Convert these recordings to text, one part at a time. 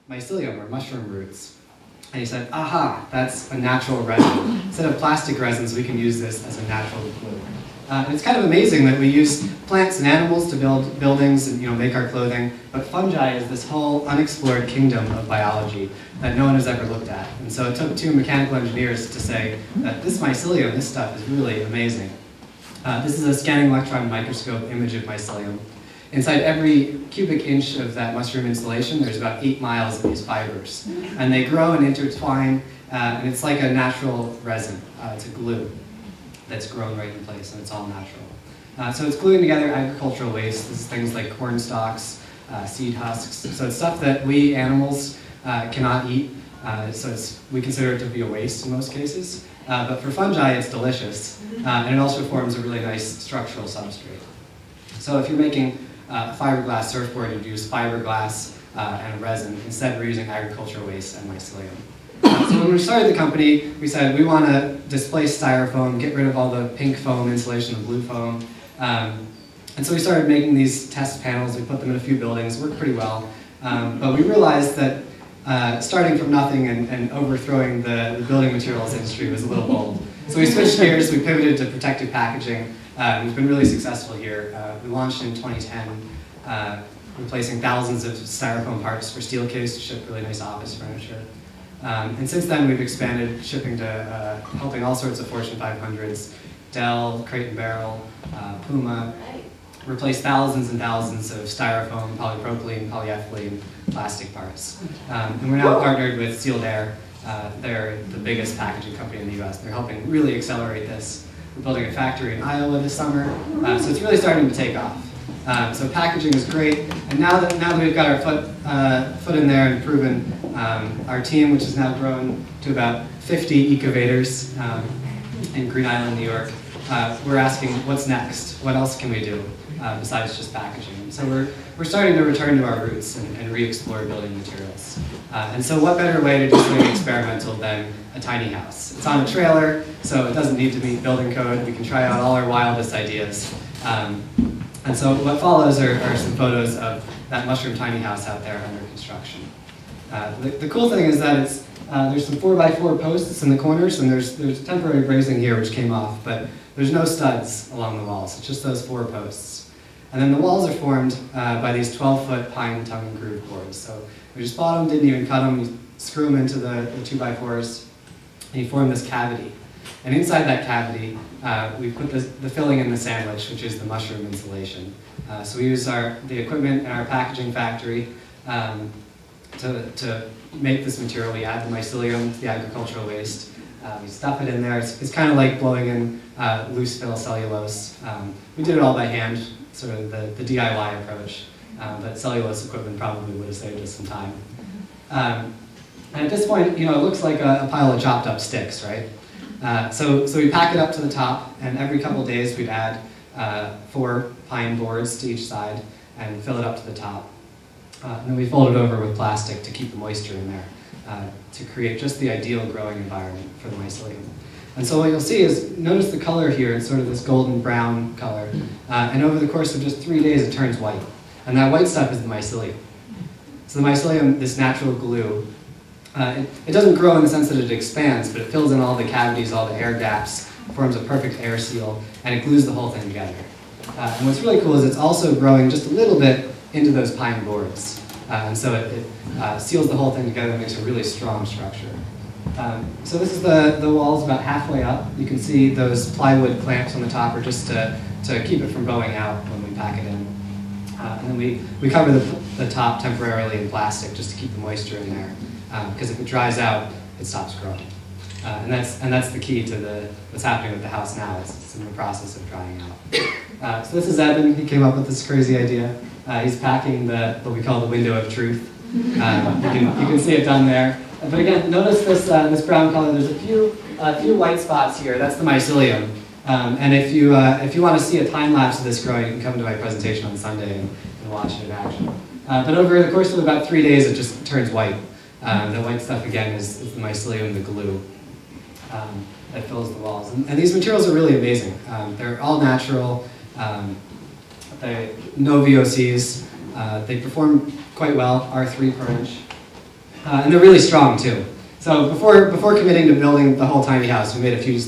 mycelium, or mushroom roots. And he said, aha, that's a natural resin. Instead of plastic resins, we can use this as a natural glue. And it's kind of amazing that we use plants and animals to build buildings and make our clothing, but fungi is this whole unexplored kingdom of biology that no one has ever looked at. And so it took two mechanical engineers to say that this mycelium, this stuff, is really amazing. This is a scanning electron microscope image of mycelium. Inside every cubic inch of that mushroom insulation, there's about 8 miles of these fibers. And they grow and intertwine, and it's like a natural resin. It's a glue that's grown right in place, and it's all natural. So it's gluing together agricultural waste. This is things like corn stalks, seed husks. So it's stuff that we animals cannot eat, so we consider it to be a waste in most cases. But for fungi, it's delicious, and it also forms a really nice structural substrate. So if you're making a fiberglass surfboard, you'd use fiberglass and resin. Instead, we're using agricultural waste and mycelium. So when we started the company, we said we want to displace styrofoam, get rid of all the pink foam insulation and blue foam. And so we started making these test panels. We put them in a few buildings, worked pretty well. But we realized that starting from nothing and overthrowing the building materials industry was a little bold. So we switched gears, we pivoted to protective packaging. We've been really successful here. We launched in 2010, replacing thousands of styrofoam parts for Steelcase to ship really nice office furniture. And since then, we've expanded shipping to helping all sorts of Fortune 500s, Dell, Crate & Barrel, Puma, replace thousands and thousands of styrofoam, polypropylene, polyethylene, plastic parts. And we're now partnered with Sealed Air. They're the biggest packaging company in the US. They're helping really accelerate this. We're building a factory in Iowa this summer, so it's really starting to take off. So packaging is great, and now that we've got our foot in there and proven our team, which has now grown to about 50 ecovators in Green Island, New York, we're asking what's next? What else can we do besides just packaging? So we're starting to return to our roots and re-explore building materials. And so what better way to do something experimental than a tiny house? It's on a trailer, so it doesn't need to meet building code. We can try out all our wildest ideas. And so what follows are some photos of that mushroom tiny house out there under construction. The cool thing is that there's some 4x4 posts in the corners, and there's temporary bracing here which came off, but there's no studs along the walls. It's just those 4 posts. And then the walls are formed by these 12-foot pine tongue and groove boards. So we just bought them, didn't even cut them, you screw them into the 2x4s, and you form this cavity. And inside that cavity, we put the filling in the sandwich, which is the mushroom insulation. So we use the equipment in our packaging factory to make this material. We add the mycelium, the agricultural waste. We stuff it in there. It's kind of like blowing in loose fill cellulose. We did it all by hand, sort of the DIY approach. But cellulose equipment probably would have saved us some time. And at this point, it looks like a pile of chopped up sticks, right? So we pack it up to the top, and every couple of days we'd add 4 pine boards to each side and fill it up to the top. And then we fold it over with plastic to keep the moisture in there, to create just the ideal growing environment for the mycelium. And so what you'll see is, notice the color here, it's sort of this golden brown color. And over the course of just 3 days it turns white. And that white stuff is the mycelium. So the mycelium, this natural glue, it doesn't grow in the sense that it expands, but it fills in all the cavities, all the air gaps, forms a perfect air seal, and it glues the whole thing together. And what's really cool is it's also growing just a little bit into those pine boards. And so it seals the whole thing together and makes a really strong structure. So this is the walls about halfway up. You can see those plywood clamps on the top are just to keep it from bowing out when we pack it in. And then we cover the top temporarily in plastic just to keep the moisture in there. Because if it dries out, it stops growing. And that's the key to what's happening with the house now. It's in the process of drying out. So this is Evan. He came up with this crazy idea. He's packing what we call the window of truth. You can see it done there. But again, notice this brown color. There's a few white spots here. That's the mycelium. And if you want to see a time lapse of this growing, you can come to my presentation on Sunday and watch it in action. But over the course of about 3 days, it just turns white. The white stuff, again, is the mycelium, the glue that fills the walls. And these materials are really amazing. They're all natural, no VOCs. They perform quite well, R3 per inch. And they're really strong too. So before committing to building the whole tiny house, we made a few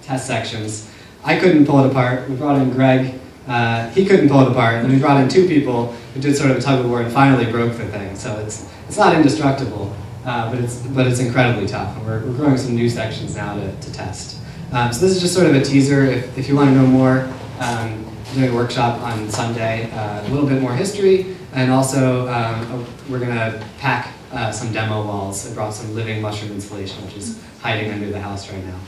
test sections. I couldn't pull it apart. We brought in Greg. He couldn't pull it apart. And then we brought in 2 people who did sort of a tug of war and finally broke the thing. So it's not indestructible, but it's incredibly tough. And we're growing some new sections now to test. So this is just sort of a teaser. If you want to know more, I'm doing a workshop on Sunday, a little bit more history, and also we're going to pack some demo walls. I brought some living mushroom insulation, which is hiding under the house right now.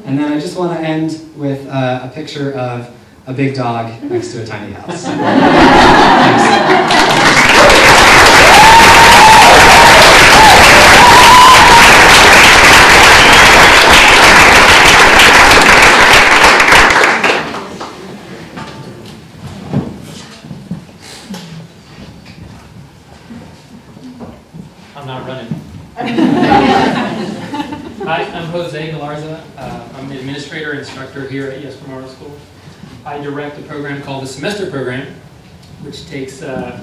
And then I just want to end with a picture of a big dog next to a tiny house. Thanks. I'm not running. Hi, I'm Jose Galarza. I'm the administrator and instructor here at Yestermorrow School. I direct a program called the Semester Program, which takes up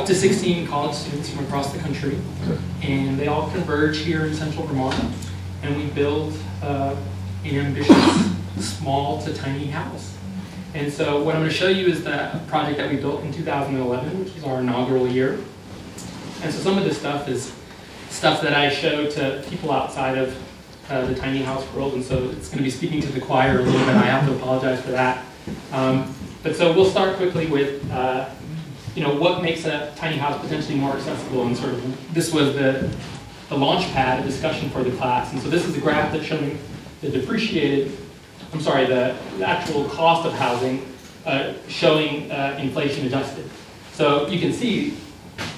to 16 college students from across the country. And they all converge here in central Vermont. And we build an ambitious small to tiny house. And so what I'm going to show you is the project that we built in 2011, which was our inaugural year. And so some of this stuff is stuff that I show to people outside of the tiny house world, and so it's going to be speaking to the choir a little bit. I have to apologize for that. But so we'll start quickly with what makes a tiny house potentially more accessible, and sort of this was the launch pad, a discussion for the class. And so this is a graph that's showing the actual cost of housing showing inflation adjusted. So you can see,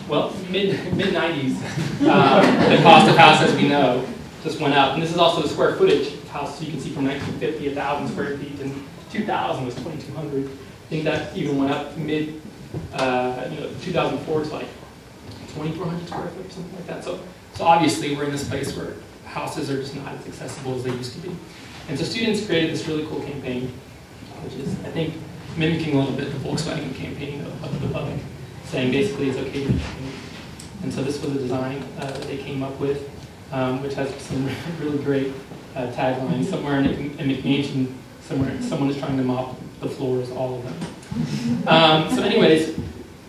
well, mid-90s, the cost of house, as we know, just went up. And this is also the square footage of house. So you can see from 1950, 1,000 square feet, and 2000 was 2,200. I think that even went up 2004 to like 2,400 square feet or something like that. So obviously we're in this place where houses are just not as accessible as they used to be. And so students created this really cool campaign, which is, I think, mimicking a little bit the Volkswagen campaign of the public, saying basically it's okay to be trained. And so this was a design that they came up with, which has some really great taglines. Somewhere in McMansion, someone is trying to mop the floors, all of them. So anyways,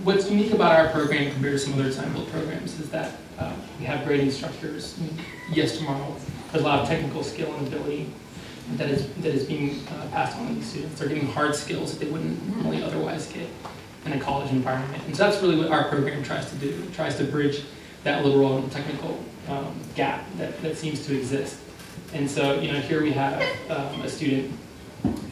what's unique about our program compared to some other design-build programs is that we have great instructors. Yestermorrow, there's a lot of technical skill and ability that is being passed on to these students. They're getting hard skills that they wouldn't normally otherwise get in a college environment. And so that's really what our program tries to do. It tries to bridge that liberal and technical gap that seems to exist. And so, here we have a student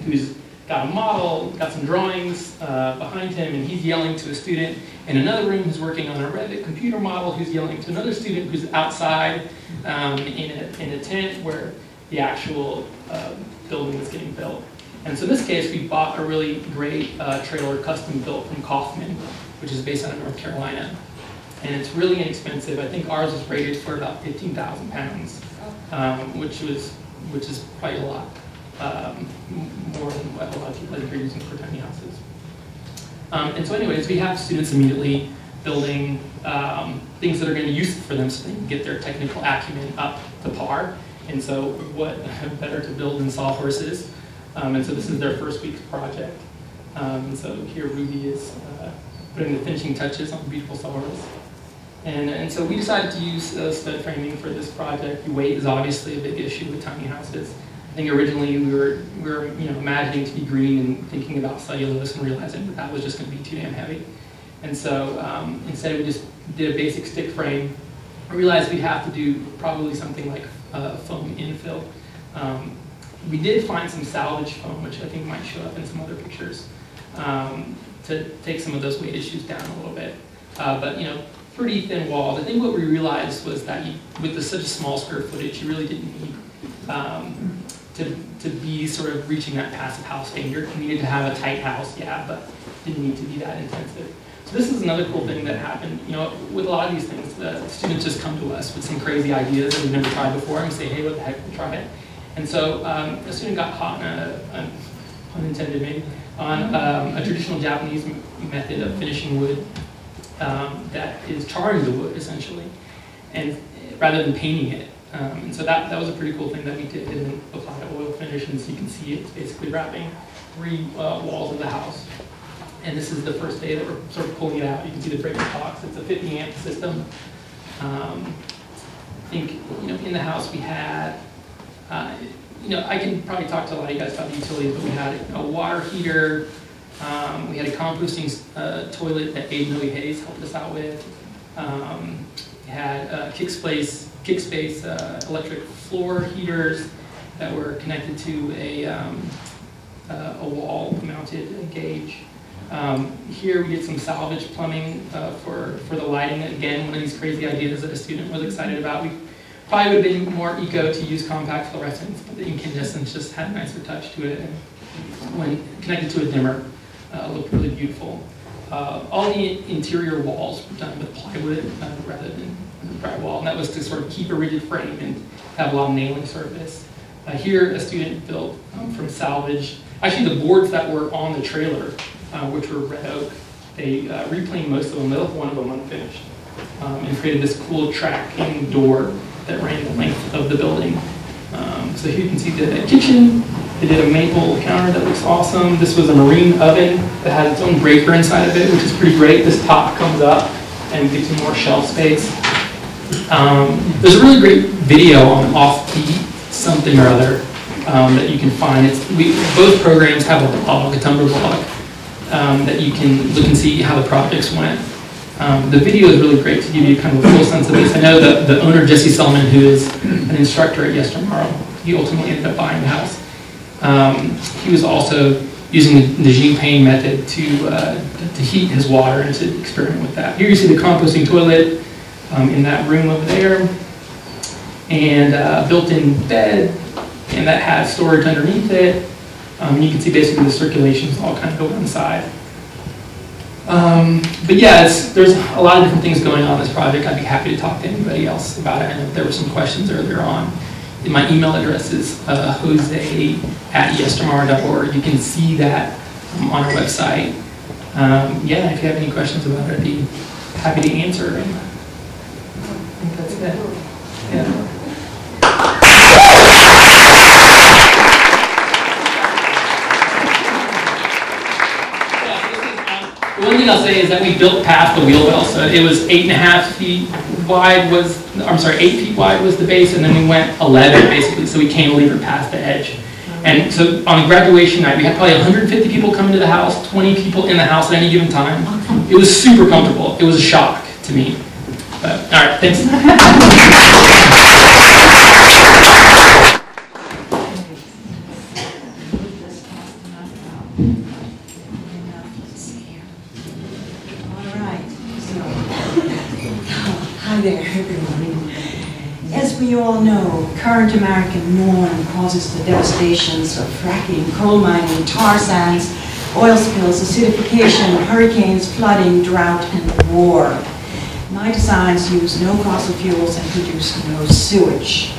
who's got a model, got some drawings behind him, and he's yelling to a student in another room who's working on a Revit computer model, who's yelling to another student who's outside in a tent where the actual building is getting built. And so in this case, we bought a really great trailer custom built from Kaufman, which is based out of North Carolina. And it's really inexpensive. I think ours was rated for about 15,000 pounds, which is probably a lot more than what a lot of people I think are using for tiny houses. And so anyways, we have students immediately building things that are going to be useful for them so they can get their technical acumen up to par. And so what better to build than sawhorses? And so this is their first week's project. And so here Ruby is putting the finishing touches on the beautiful sawhorse. And so we decided to use stud framing for this project. Weight is obviously a big issue with tiny houses. I think originally we were imagining to be green and thinking about cellulose and realizing that was just going to be too damn heavy. And so instead we just did a basic stick frame. I realized we'd have to do probably something like foam infill. We did find some salvage foam, which I think might show up in some other pictures, to take some of those weight issues down a little bit. But pretty thin walls. I think what we realized was that with such a small square footage, you really didn't need to be sort of reaching that passive house standard. You needed to have a tight house, yeah, but didn't need to be that intensive. So this is another cool thing that happened. With a lot of these things, the students just come to us with some crazy ideas that we've never tried before, and we say, hey, what the heck, we'll try it. And so a student got caught in unintended maybe, on a traditional Japanese method of finishing wood. that is charring the wood essentially, and rather than painting it. And so that was a pretty cool thing that we did, and then applied an oil finish, and so you can see it's basically wrapping 3 walls of the house. And this is the first day that we're sort of pulling it out. You can see the breaker box. It's a 50 amp system. I think, in the house we had, I can probably talk to a lot of you guys about the utilities, but we had a water heater. We had a composting toilet that Abe Millie Hayes helped us out with. We had Kickspace electric floor heaters that were connected to a wall-mounted gauge. Here we did some salvage plumbing for the lighting. Again, one of these crazy ideas that a student was excited about. We probably would have been more eco to use compact fluorescents, but the incandescence just had a nicer touch to it, and when connected to a dimmer, looked really beautiful. All the interior walls were done with plywood rather than drywall, and that was to sort of keep a rigid frame and have a lot of nailing surface. Here, a student built from salvage. Actually, the boards that were on the trailer, which were red oak, they replaned most of them. They left one of them unfinished, and created this cool tracking door that ran the length of the building. So here you can see the kitchen. They did a maple counter that looks awesome. This was a marine oven that has its own breaker inside of it, which is pretty great. This top comes up and gives you more shelf space. There's a really great video on Offbeat something or other that you can find. Both programs have a blog, a Tumblr blog, that you can look and see how the projects went. The video is really great to give you kind of a full sense of this. I know that the owner, Jesse Selman, who is an instructor at Yestermorrow, he ultimately ended up buying the house. He was also using the Jean Pain method to heat his water and to experiment with that. Here you see the composting toilet in that room over there, and a built-in bed, and that has storage underneath it. You can see basically the circulations all kind of go inside. But yeah, there's a lot of different things going on in this project. I'd be happy to talk to anybody else about it. I know there were some questions earlier on. My email address is jose@yestermorrow.org. You can see that on our website. Yeah, if you have any questions about it, I'd be happy to answer. I think that's it. Yeah. One thing I'll say is that we built past the wheel well, so it was 8.5 feet wide 8 feet wide was the base, and then we went 11 basically, so we cantilevered past the edge. And so on graduation night, we had probably 150 people come into the house, 20 people in the house at any given time. It was super comfortable. It was a shock to me. But, all right, thanks. Hi there, everyone. As we all know, current American norm causes the devastations of fracking, coal mining, tar sands, oil spills, acidification, hurricanes, flooding, drought, and war. My designs use no fossil fuels and produce no sewage.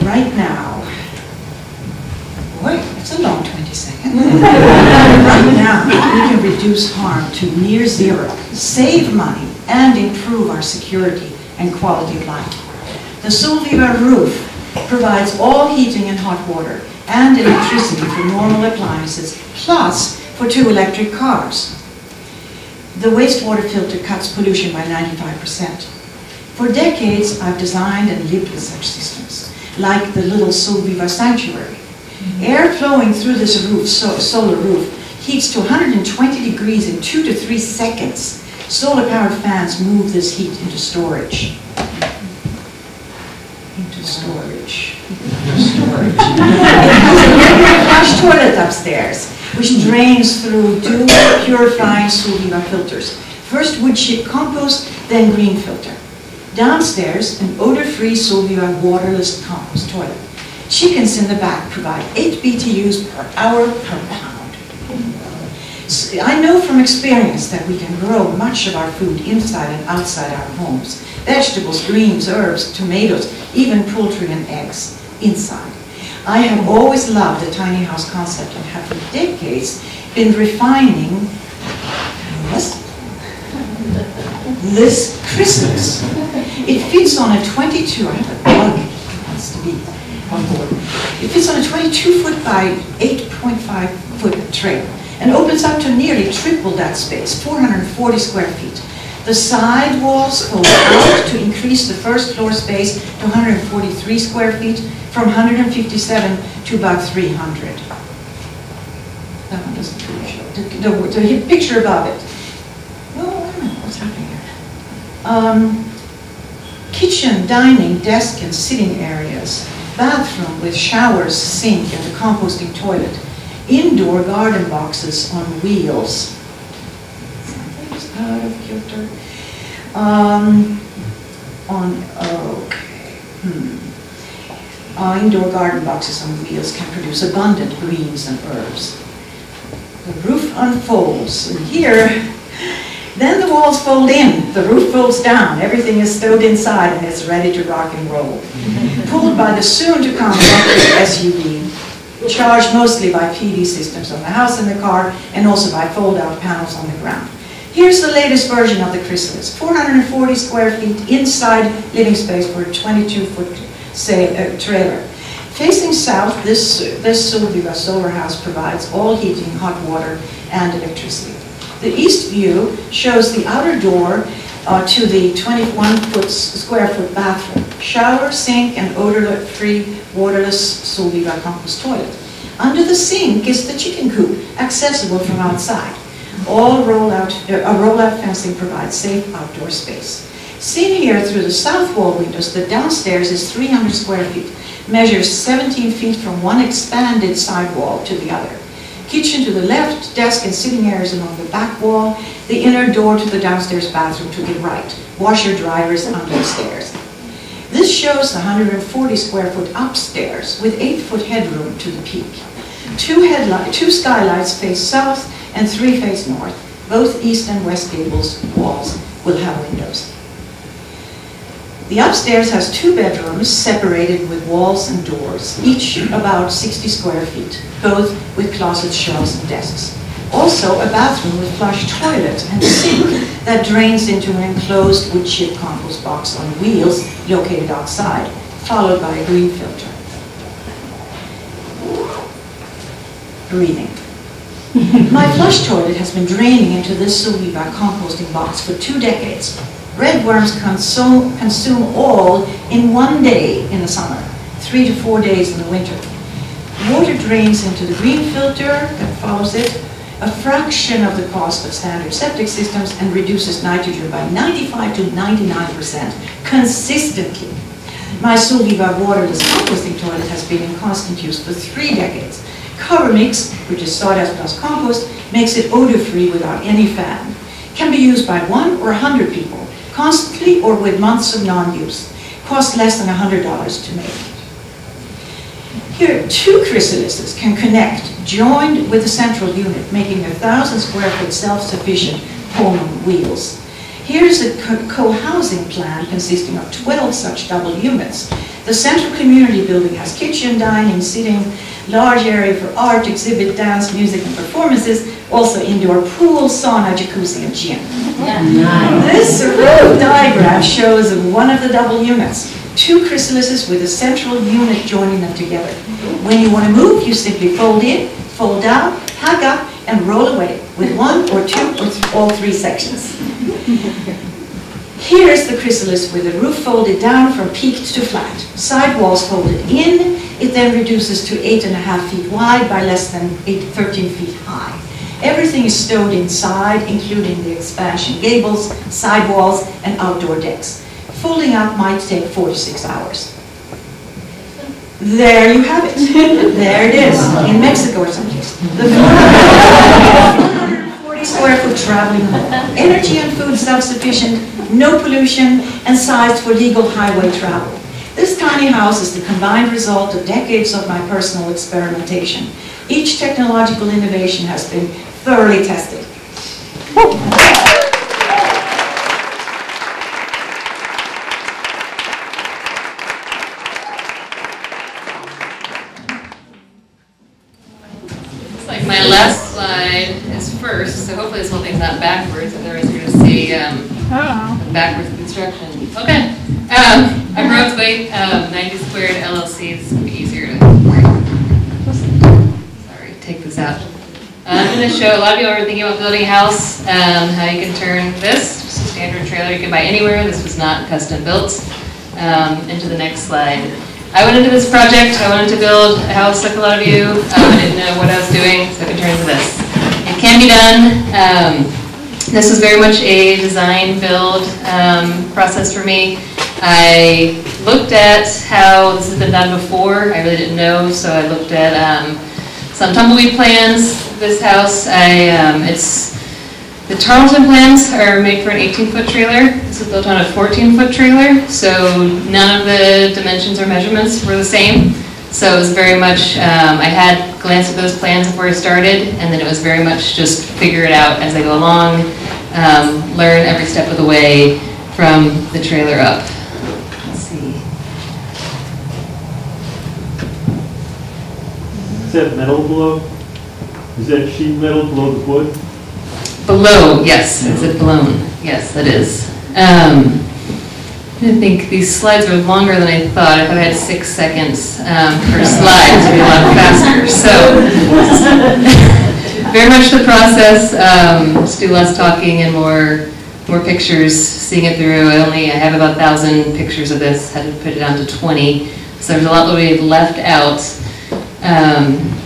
Right now, boy, it's a long 20 seconds. Right now, we can reduce harm to near zero, save money, and improve our security and quality of life. The Solviva roof provides all heating and hot water and electricity for normal appliances, plus for 2 electric cars. The wastewater filter cuts pollution by 95%. For decades, I've designed and lived with such systems, like the little Solviva sanctuary. Air flowing through this roof, solar roof, heats to 120 degrees in 2 to 3 seconds. Solar-powered fans move this heat into storage. Into storage. It has a liquid flush toilet upstairs, which drains through 2 purifying Solviva filters. First wood chip compost, then green filter. Downstairs, an odor-free Solviva waterless compost toilet. Chickens in the back provide 8 BTUs per hour per pound. I know from experience that we can grow much of our food inside and outside our homes. Vegetables, greens, herbs, tomatoes, even poultry and eggs inside. I have always loved the tiny house concept and have for decades been refining, yes, this chrysalis. It fits on a 22, I have a bug, it wants to be on board. It fits on a 22-foot by 8.5-foot trailer and opens up to nearly triple that space, 440 square feet. The side walls fold out to increase the first floor space to 143 square feet from 157 to about 300. That one doesn't really show. The picture above it. Oh, wait a minute, what's happening here? Kitchen, dining, desk, and sitting areas. Bathroom with showers, sink, and a composting toilet. Indoor garden boxes on wheels. Something's out of kilter. Indoor garden boxes on wheels can produce abundant greens and herbs. The roof unfolds, and here, then the walls fold in, the roof folds down, everything is stowed inside and it's ready to rock and roll. Pulled by the soon-to-come SUV, charged mostly by PD systems on the house and the car, and also by fold-out panels on the ground. Here's the latest version of the chrysalis, 440 square feet inside living space for a 22-foot trailer. Facing south, this Solviva solar house provides all heating, hot water, and electricity. The east view shows the outer door to the 21 square foot bathroom, shower, sink, and odor-free, waterless Solviva compost toilet. Under the sink is the chicken coop, accessible from outside. All rollout fencing provides safe outdoor space. Seen here through the south wall windows, the downstairs is 300 square feet, measures 17 feet from one expanded side wall to the other. Kitchen to the left, desk and sitting areas along the back wall, the inner door to the downstairs bathroom to the right, washer dryers under the stairs. This shows the 140 square foot upstairs with 8-foot headroom to the peak. Two skylights face south and 3 face north. Both east and west gables walls will have windows. The upstairs has 2 bedrooms separated with walls and doors, each about 60 square feet, both with closets, shelves, and desks. Also a bathroom with flush toilet and sink that drains into an enclosed wood chip compost box on wheels located outside, followed by a green filter. Breathing. My flush toilet has been draining into this Solviva composting box for 2 decades. Red worms consume all in 1 day in the summer, 3 to 4 days in the winter. Water drains into the green filter that follows it, a fraction of the cost of standard septic systems, and reduces nitrogen by 95 to 99% consistently. My Solviva waterless composting toilet has been in constant use for 3 decades. Cover mix, which is sawdust plus compost, makes it odor-free without any fan. Can be used by 1 or 100 people, constantly or with months of non-use. Costs less than $100 to make. Here, 2 chrysalises can connect, joined with a central unit, making a 1,000 square foot self-sufficient home on wheels. Here's a co-housing plan consisting of 12 such double units. The central community building has kitchen, dining, sitting, large area for art, exhibit, dance, music, and performances, also indoor pool, sauna, jacuzzi, and gym. Yeah. This road diagram shows one of the double units, 2 chrysalises with a central unit joining them together. When you want to move, you simply fold in, fold down, pack up, and roll away with 1 or 2 or all 3 sections. Here's the chrysalis with the roof folded down from peaked to flat. Side walls folded in. It then reduces to 8.5 feet wide by less than 13 feet high. Everything is stowed inside, including the expansion gables, side walls, and outdoor decks. Folding up might take 4 to 6 hours. There you have it. There it is, in Mexico or someplace. The 440 square foot traveling home. Energy and food self-sufficient, no pollution, and sized for legal highway travel. This tiny house is the combined result of decades of my personal experimentation. Each technological innovation has been thoroughly tested. Looks like my last slide is first, so hopefully this whole thing's not backwards, otherwise you're going to see backwards construction. Okay. I'm Rose Wait, 90 Squared LLC. This is going to be easier to. Sorry, take this out. I'm going to show a lot of you are thinking about building a house, how you can turn this, just a standard trailer you can buy anywhere. This was not custom built. Into the next slide. I went into this project. I wanted to build a house like a lot of you. I didn't know what I was doing, so I could turn into this. It can be done. This was very much a design build process for me. I looked at how this has been done before. I really didn't know, so I looked at some tumbleweed plans. This house, the Tarleton plans are made for an 18-foot trailer. This is built on a 14-foot trailer, so none of the dimensions or measurements were the same. So it was very much, I had glanced at those plans before I started, and then it was very much just figure it out as I go along, learn every step of the way from the trailer up. Let's see. Is that metal below? Is that sheet metal below the wood? Below, yes. Is it blown? Yes, that is. I think these slides are longer than I thought. I thought I had 6 seconds per slide, to be a lot faster. So, very much the process. Just do less talking and more pictures, seeing it through. I have about 1,000 pictures of this. Had to put it down to 20. So there's a lot that we left out.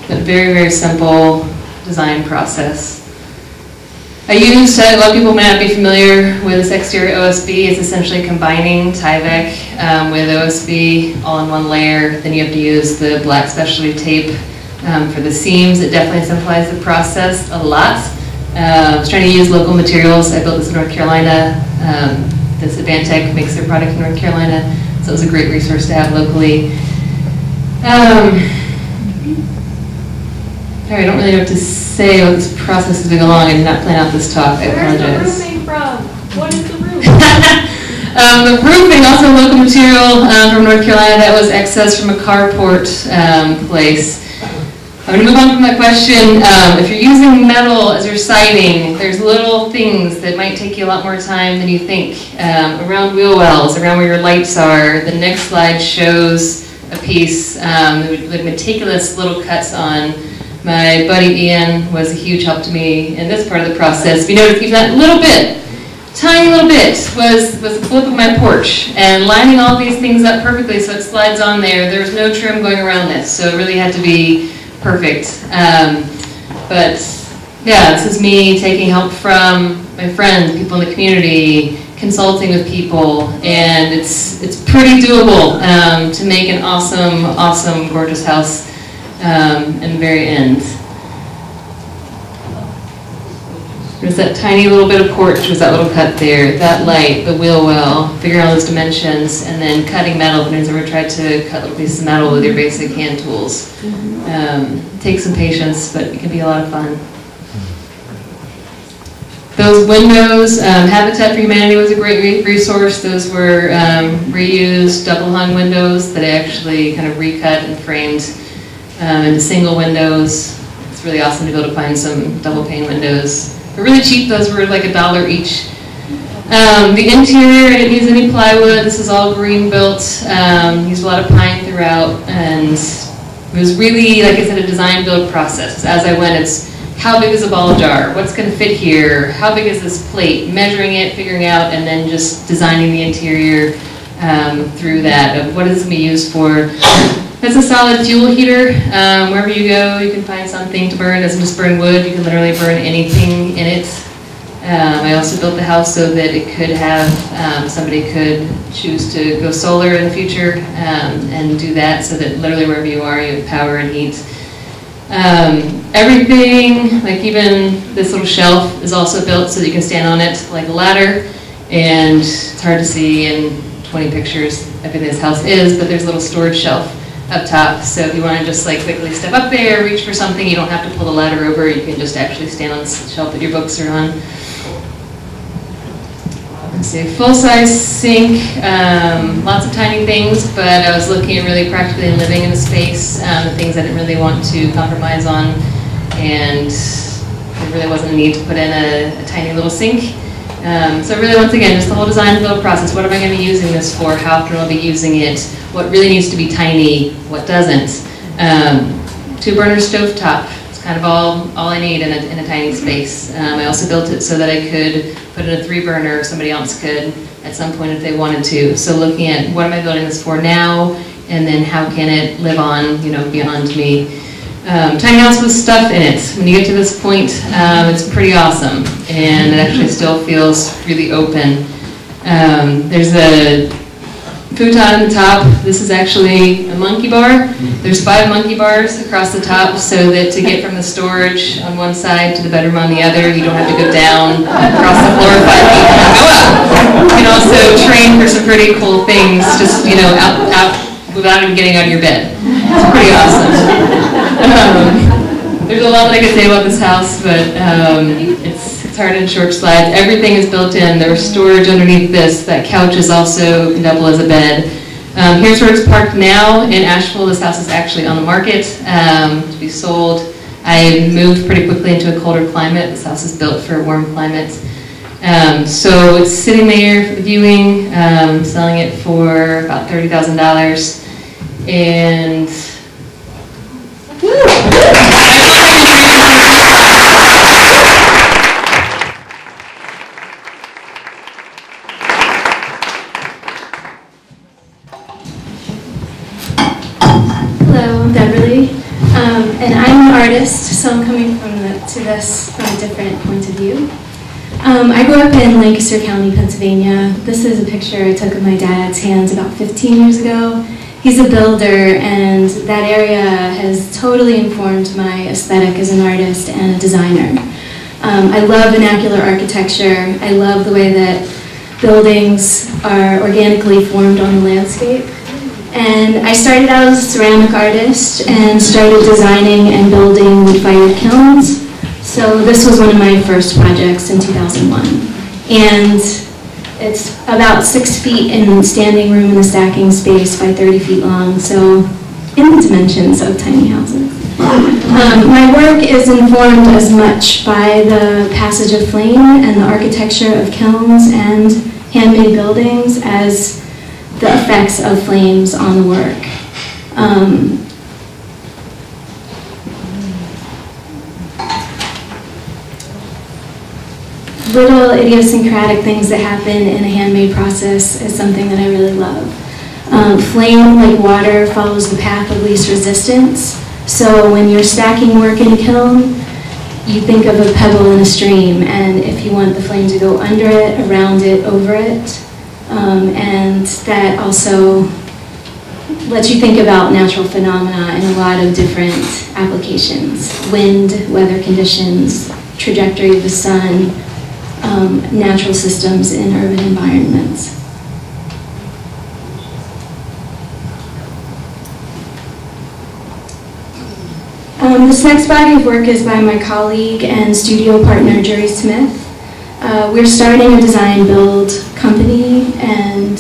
But very, very simple design process. I used, a lot of people might not be familiar with this exterior OSB. It's essentially combining Tyvek with OSB all in one layer. Then you have to use the black specialty tape for the seams. It definitely simplifies the process a lot. I was trying to use local materials. I built this in North Carolina. This Advantech makes their product in North Carolina, so it was a great resource to have locally. I don't really know what to say about this process as we go along. I did not plan out this talk. I apologize. Where's the roofing from? What is the roof? The roofing, also local material from North Carolina. That was excess from a carport place. I'm going to move on from that question. If you're using metal as your siding, there's little things that might take you a lot more time than you think. Around wheel wells, around where your lights are. The next slide shows a piece with meticulous little cuts on. My buddy Ian was a huge help to me in this part of the process. If you notice, even that little bit, tiny little bit, was the flip of my porch, and lining all these things up perfectly so it slides on there. There was no trim going around this, so it really had to be perfect. But yeah, this is me taking help from my friends, people in the community, consulting with people, and it's pretty doable to make an awesome, awesome, gorgeous house. In the very end. There's that tiny little bit of porch, was that little cut there, that light, the wheel well, figuring out those dimensions, and then cutting metal. If anyone's ever tried to cut little pieces of metal with your basic hand tools. Takes some patience, but it can be a lot of fun. Those windows, Habitat for Humanity was a great resource. Those were reused double-hung windows that I actually kind of recut and framed into single windows. It's really awesome to be able to find some double pane windows. They're really cheap. Those were like $1 each. The interior, I didn't use any plywood. This is all green built. Used a lot of pine throughout, and it was really, like I said, a design build process. As I went, it's how big is a ball jar? What's going to fit here? How big is this plate? Measuring it, figuring out, and then just designing the interior through that of what is it going to be used for. That's a solid fuel heater. Wherever you go, you can find something to burn. It doesn't just burn wood. You can literally burn anything in it. I also built the house so that it could have, somebody could choose to go solar in the future and do that so that literally wherever you are, you have power and heat. Everything, like even this little shelf is also built so that you can stand on it like a ladder. And it's hard to see in 20 pictures everything this house is, but there's a little storage shelf up top, so if you want to just like quickly step up there, reach for something, you don't have to pull the ladder over, you can just actually stand on the shelf that your books are on. Let's see, full-size sink, lots of tiny things, but I was looking at really practically living in a space, the things I didn't really want to compromise on, and there really wasn't a need to put in a tiny little sink. So really, once again, just the whole design and build process. What am I going to be using this for? How often will I be using it? What really needs to be tiny? What doesn't? 2-burner stovetop. It's kind of all I need in a tiny space. I also built it so that I could put in a 3-burner if somebody else could at some point if they wanted to. So looking at what am I building this for now, and then how can it live on, beyond me. Tiny house with stuff in it. When you get to this point, it's pretty awesome, and it actually still feels really open. There's a futon on the top. This is actually a monkey bar. There's 5 monkey bars across the top, so that to get from the storage on one side to the bedroom on the other, you don't have to go down across the floor 5 feet and go up. You can also train for some pretty cool things, just out without even getting out of your bed. It's pretty awesome. There's a lot that I could say about this house, but it's hard in short slides. Everything is built in. There's storage underneath this. That couch is also can double as a bed. Here's where it's parked now in Asheville. This house is actually on the market to be sold. I moved pretty quickly into a colder climate. This house is built for a warm climate. So it's sitting there for the viewing, selling it for about $30,000. And hello, I'm Beverly, and I'm an artist, so I'm coming to this from a different point of view. I grew up in Lancaster County, Pennsylvania. This is a picture I took of my dad's hands about 15 years ago. He's a builder, and that area has totally informed my aesthetic as an artist and a designer. I love vernacular architecture. I love the way that buildings are organically formed on the landscape. And I started out as a ceramic artist and started designing and building wood-fired kilns. So this was one of my first projects in 2001. And it's about 6 feet in standing room in a stacking space by 30 feet long, so in the dimensions of tiny houses. My work is informed as much by the passage of flame and the architecture of kilns and handmade buildings as the effects of flames on the work. Little idiosyncratic things that happen in a handmade process is something that I really love. Flame, like water, follows the path of least resistance. So when you're stacking work in a kiln, you think of a pebble in a stream, and if you want the flame to go under it, around it, over it, and that also lets you think about natural phenomena in a lot of different applications. Wind, weather conditions, trajectory of the sun, natural systems in urban environments. This next body of work is by my colleague and studio partner, Jerry Smith. We're starting a design build company, and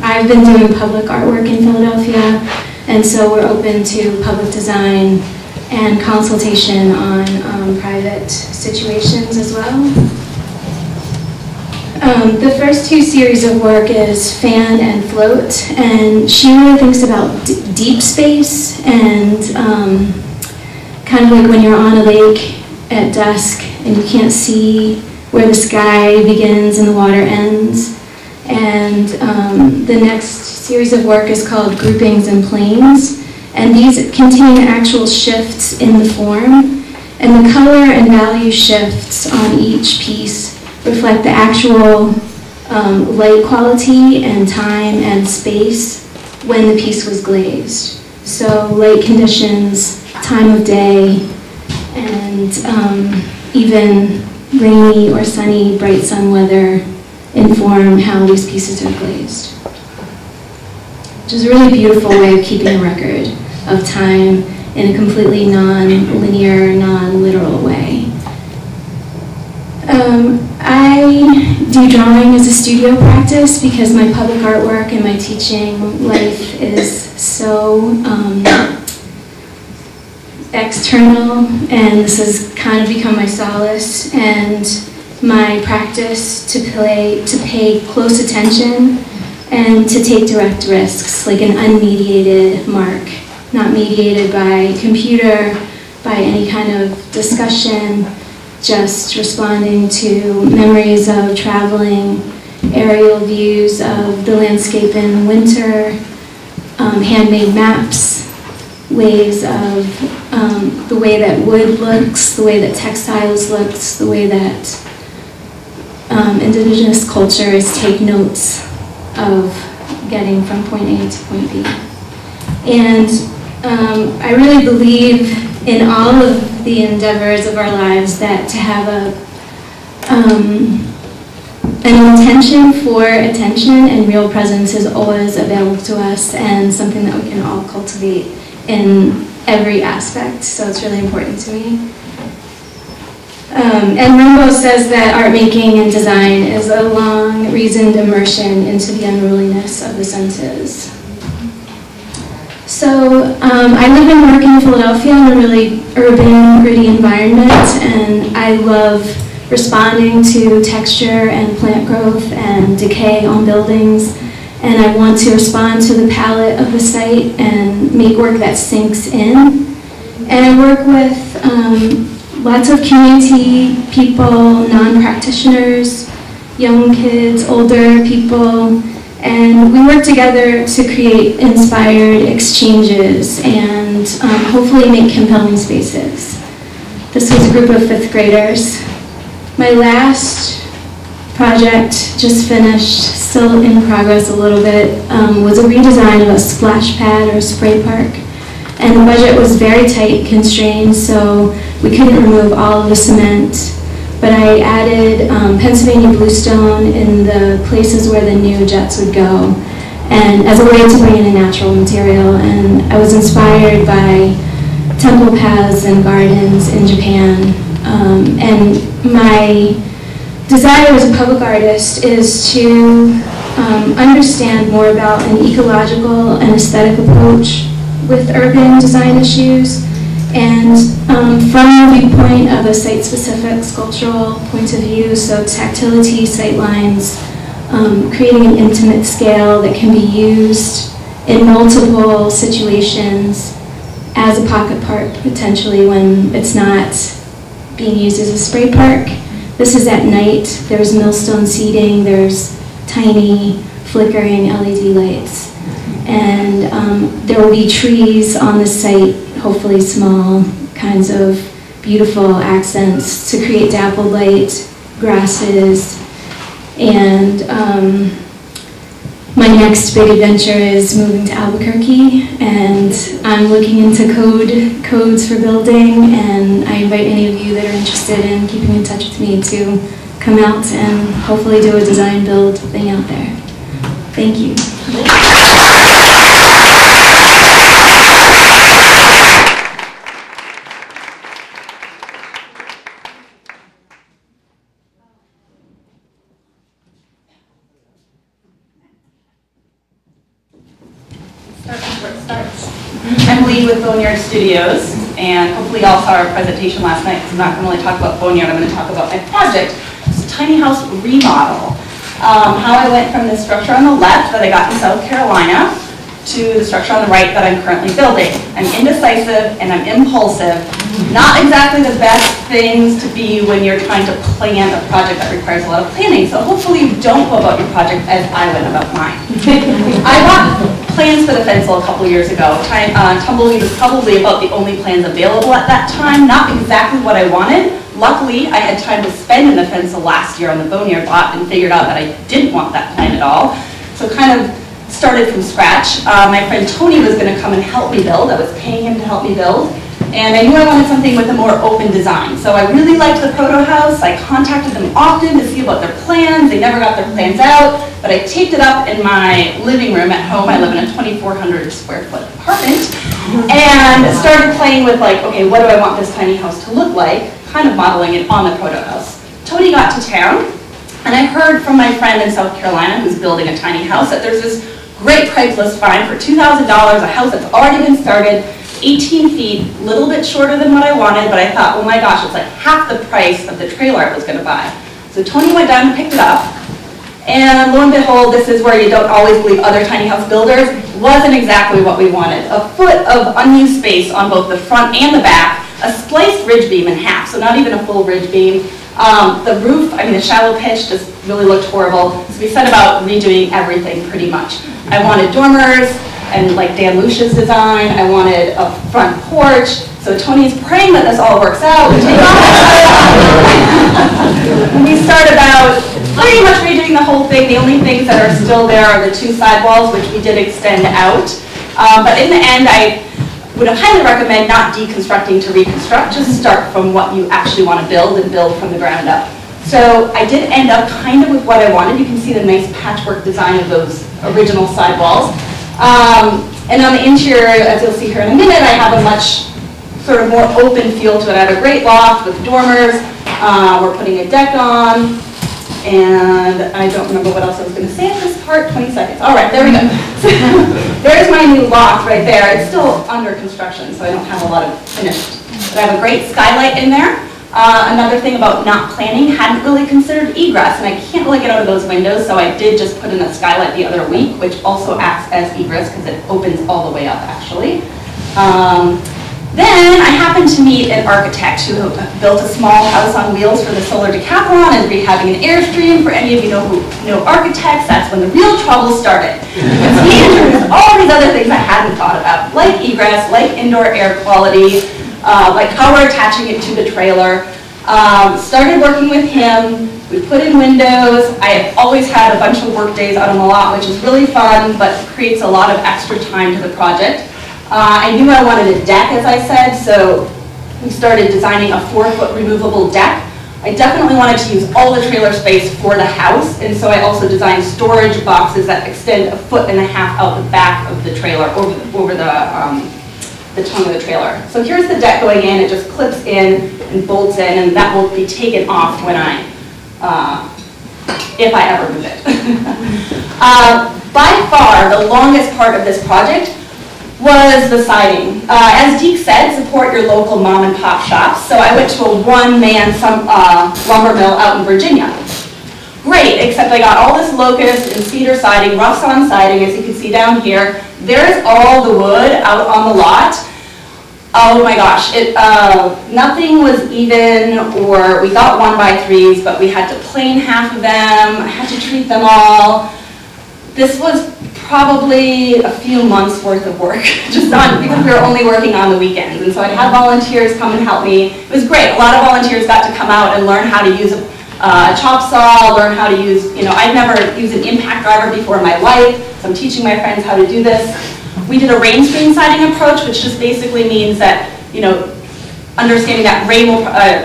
I've been doing public artwork in Philadelphia, and so we're open to public design and consultation on private situations as well. The first 2 series of work is Fan and Float, and she really thinks about deep space and kind of like when you're on a lake at dusk and you can't see where the sky begins and the water ends. And the next series of work is called Groupings and Planes, and these contain actual shifts in the form, and the color and value shifts on each piece reflect the actual light quality and time and space when the piece was glazed. So light conditions, time of day, and even rainy or sunny, bright sun weather inform how these pieces are glazed. Which is a really beautiful way of keeping a record of time in a completely non-linear, non-literal way. I do drawing as a studio practice because my public artwork and my teaching life is so external, and this has kind of become my solace. And my practice to pay close attention and to take direct risks, like an unmediated mark, not mediated by computer, by any kind of discussion, just responding to memories of traveling, aerial views of the landscape in winter, handmade maps, ways of the way that wood looks, the way that textiles looks, the way that indigenous cultures take notes of getting from point A to point B. And I really believe in all of the endeavors of our lives that to have an intention for attention and real presence is always available to us and something that we can all cultivate in every aspect. So it's really important to me. And Rimbaud says that art making and design is a long, reasoned immersion into the unruliness of the senses. So I live and work in Philadelphia in a really urban, gritty environment, and I love responding to texture and plant growth and decay on buildings. And I want to respond to the palette of the site and make work that sinks in. And I work with lots of community people, non-practitioners, young kids, older people, and we work together to create inspired exchanges and hopefully make compelling spaces. This was a group of 5th graders. My last project, just finished, still in progress a little bit, was a redesign of a splash pad or a spray park. And the budget was very tight, constrained, so we couldn't remove all of the cement. But I added Pennsylvania bluestone in the places where the new jets would go, and as a way to bring in a natural material. And I was inspired by temple paths and gardens in Japan. And my desire as a public artist is to understand more about an ecological and aesthetic approach with urban design issues, and from the viewpoint of a site-specific sculptural point of view, so tactility, sight lines, creating an intimate scale that can be used in multiple situations as a pocket park, potentially, when it's not being used as a spray park. This is at night. There's millstone seating. There's tiny flickering LED lights. And there will be trees on the site, hopefully small, kinds of beautiful accents to create dappled light, grasses. And my next big adventure is moving to Albuquerque, and I'm looking into codes for building, and I invite any of you that are interested in keeping in touch with me to come out and hopefully do a design build thing out there. Thank you. I'm Lee with Boneyard Studios, and hopefully y'all saw our presentation last night, because I'm not going to really talk about Boneyard, I'm going to talk about my project. It's a tiny house remodel. How I went from the structure on the left that I got in South Carolina to the structure on the right that I'm currently building. I'm indecisive and I'm impulsive. Not exactly the best things to be when you're trying to plan a project that requires a lot of planning. So hopefully you don't go about your project as I went about mine. I bought plans for the Fensel a couple years ago. Tumbleweed was probably about the only plans available at that time. Not exactly what I wanted. Luckily, I had time to spend in the Fensel last year on the Boneyard lot and figured out that I didn't want that plan at all. So kind of started from scratch. My friend Tony was going to come and help me build. I was paying him to help me build. And I knew I wanted something with a more open design. So I really liked the proto house. I contacted them often to see about their plans. They never got their plans out, but I taped it up in my living room at home. I live in a 2,400 square foot apartment. And started playing with like, okay, what do I want this tiny house to look like? Kind of modeling it on the proto house. Tony got to town, and I heard from my friend in South Carolina who's building a tiny house that there's this great Craigslist find for $2,000, a house that's already been started, 18 feet, a little bit shorter than what I wanted, but I thought, oh my gosh, it's like half the price of the trailer I was going to buy. So Tony went down and picked it up, and lo and behold, this is where you don't always believe other tiny house builders, wasn't exactly what we wanted. A foot of unused space on both the front and the back, a spliced ridge beam in half, so not even a full ridge beam. The roof, I mean the shallow pitch just really looked horrible, so we set about redoing everything pretty much. I wanted dormers, and like Dan Lucia's design, I wanted a front porch, so Tony's praying that this all works out. We started out pretty much redoing the whole thing. The only things that are still there are the 2 sidewalls, which we did extend out. But in the end, I would highly recommend not deconstructing to reconstruct, just start from what you actually want to build and build from the ground up. So I did end up kind of with what I wanted. You can see the nice patchwork design of those original sidewalls. And on the interior, as you'll see here in a minute, I have a much sort of more open feel to it. I have a great loft with dormers. We're putting a deck on. And I don't remember what else I was going to say at this part. 20 seconds. All right, there we go. So, there's my new loft right there. It's still under construction, so I don't have a lot of finished. But I have a great skylight in there. Another thing about not planning, hadn't really considered egress, and I can't really get out of those windows, so I did just put in a skylight the other week, which also acts as egress because it opens all the way up, actually. Then I happened to meet an architect who built a small house on wheels for the solar decathlon and rehabbing an Airstream. For any of you who know architects, that's when the real trouble started. Because he introduced all these other things I hadn't thought about, like egress, like indoor air quality, like how we're attaching it to the trailer. Started working with him. We put in windows. I have always had a bunch of work days out on the lot, which is really fun, but creates a lot of extra time to the project. I knew I wanted a deck, as I said, so we started designing a 4-foot removable deck. I definitely wanted to use all the trailer space for the house, and so I also designed storage boxes that extend 1.5 feet out the back of the trailer, over the tongue of the trailer. So here's the deck going in. It just clips in and bolts in, and that will be taken off when if I ever move it. By far, the longest part of this project was the siding. As Deke said, support your local mom and pop shops. So I went to a one-man lumber mill out in Virginia. Great, except I got all this locust and cedar siding, rough sawn siding, as you can see down here. There's all the wood out on the lot. Oh my gosh, nothing was even, or we got 1x3s, but we had to plane half of them. I had to treat them all. This was probably a few months worth of work, just on, because we were only working on the weekends. And so I'd have volunteers come and help me. It was great. A lot of volunteers got to come out and learn how to use a chop saw, learn how to use, I'd never used an impact driver before in my life, so I'm teaching my friends how to do this. We did a rain screen siding approach, which just basically means that, understanding that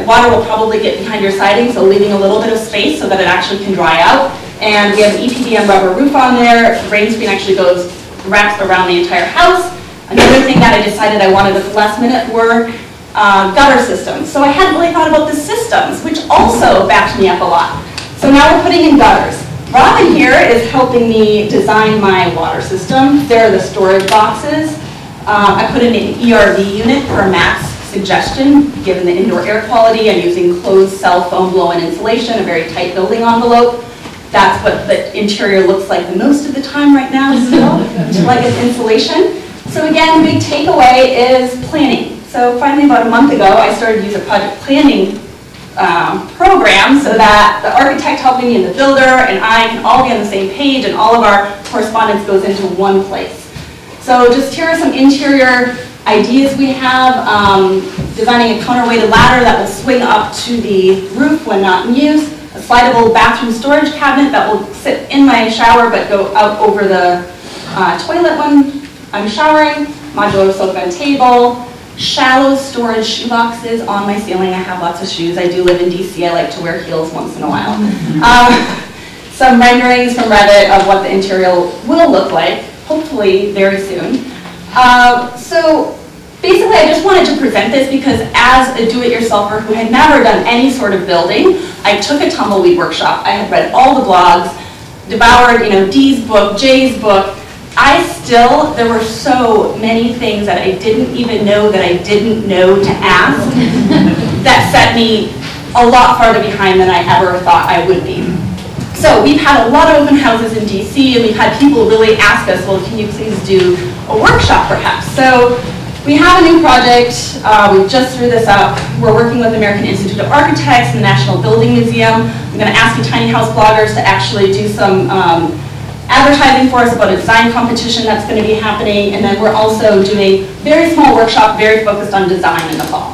water will probably get behind your siding, so leaving a little bit of space so that it actually can dry out. And we have an EPDM rubber roof on there. The rain screen actually wraps around the entire house. Another thing that I decided I wanted at the last minute were gutter systems. So I hadn't really thought about the systems, which also backed me up a lot. So now we're putting in gutters. Robin here is helping me design my water system. There are the storage boxes. I put in an ERV unit per Matt's suggestion, given the indoor air quality. I'm using closed cell foam blow-in insulation, a very tight building envelope. That's what the interior looks like the most of the time right now still, like its insulation. So again, the big takeaway is planning. So finally, about a month ago, I started to use a project planning program so that the architect helping me and the builder and I can all be on the same page, and all of our correspondence goes into one place. So just here are some interior ideas we have. Designing a counterweighted ladder that will swing up to the roof when not in use. A slidable bathroom storage cabinet that will sit in my shower but go out over the toilet when I'm showering. Modular sofa and table. Shallow storage shoe boxes on my ceiling. I have lots of shoes. I do live in DC. I like to wear heels once in a while. Some renderings from Reddit of what the interior will look like, hopefully very soon. So basically, I just wanted to present this because as a do-it-yourselfer who had never done any sort of building, I took a tumbleweed workshop. I had read all the blogs, devoured, Dee's book, Jay's book. There were so many things that I didn't even know that I didn't know to ask that set me a lot farther behind than I ever thought I would be. So we've had a lot of open houses in DC, and we've had people really ask us, well, can you please do a workshop perhaps? So we have a new project, we just threw this up. We're working with the American Institute of Architects and the National Building Museum. I'm going to ask you tiny house bloggers to actually do some advertising for us about a design competition that's going to be happening, and then we're also doing a very small workshop, very focused on design in the fall.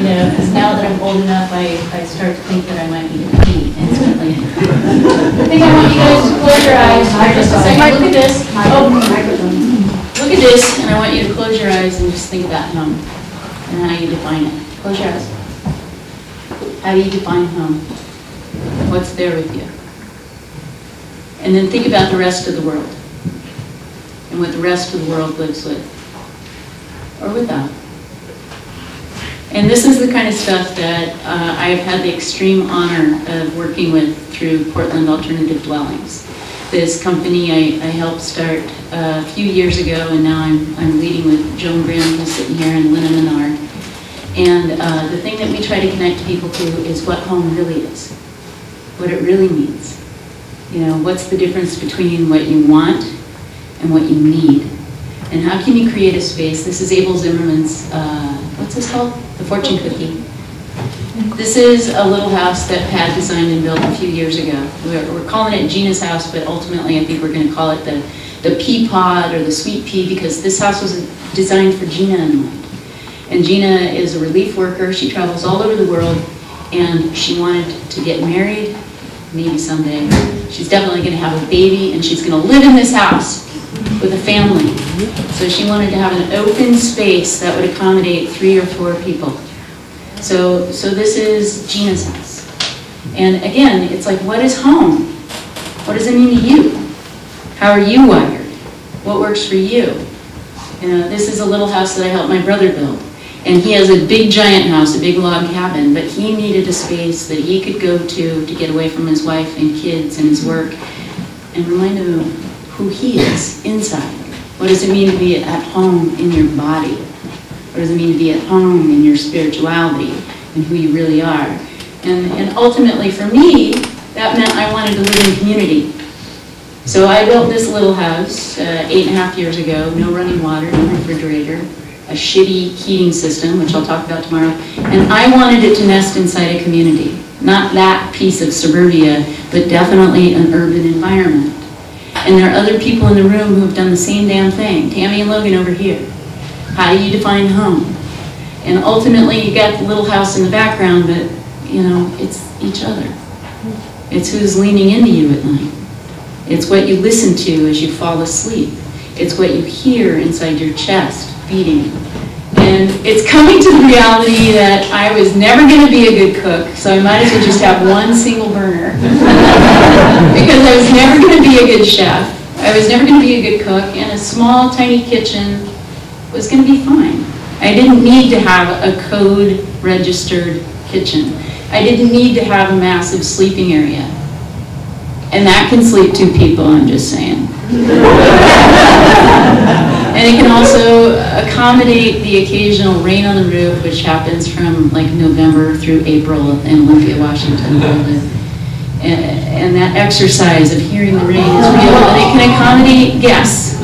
Because now that I'm old enough, I start to think that I might need to pee instantly. I think I want you guys to close your eyes for just a second. Look at this. Oh, look at this, and I want you to close your eyes and just think about home and how you define it. Close your eyes. How do you define home? What's there with you? And then think about the rest of the world and what the rest of the world lives with or without. And this is the kind of stuff that I've had the extreme honor of working with through Portland Alternative Dwellings. This company I helped start a few years ago, and now I'm leading with Joan Graham, who's sitting here, and Lynn Menard. And the thing that we try to connect people to is what home really is, what it really means. You know, what's the difference between what you want and what you need? And how can you create a space? This is Abel Zimmerman's, what's this called? The Fortune Cookie. This is a little house that Pat designed and built a few years ago. We're calling it Gina's house, but ultimately I think we're going to call it the pea pod or the sweet pea, because this house was designed for Gina in mind. And Gina is a relief worker. She travels all over the world, and she wanted to get married, maybe someday. She's definitely going to have a baby, and she's going to live in this house with a family. So she wanted to have an open space that would accommodate 3 or 4 people. So this is Gina's house. And again, it's like, what is home? What does it mean to you? How are you wired? What works for you? You know, this is a little house that I helped my brother build. And he has a big giant house, a big log cabin, but he needed a space that he could go to get away from his wife and kids and his work and remind him of who he is inside. What does it mean to be at home in your body? What does it mean to be at home in your spirituality and who you really are? And ultimately for me, that meant I wanted to live in community. So I built this little house 8.5 years ago, no running water, no refrigerator, a shitty heating system, which I'll talk about tomorrow, and I wanted it to nest inside a community. Not that piece of suburbia, but definitely an urban environment. And there are other people in the room who have done the same damn thing. Tammy and Logan over here. How do you define home? And ultimately, you got the little house in the background, but, you know, it's each other. It's who's leaning into you at night. It's what you listen to as you fall asleep. It's what you hear inside your chest beating. And it's coming to the reality that I was never going to be a good cook, so I might as well just have one single burner. Because I was never going to be a good chef. I was never going to be a good cook, and a small, tiny kitchen was going to be fine. I didn't need to have a code-registered kitchen. I didn't need to have a massive sleeping area. And that can sleep 2 people, I'm just saying. And it can also accommodate the occasional rain on the roof, which happens from like November through April in Olympia, Washington. And that exercise of hearing the rain is real, and it can accommodate guests.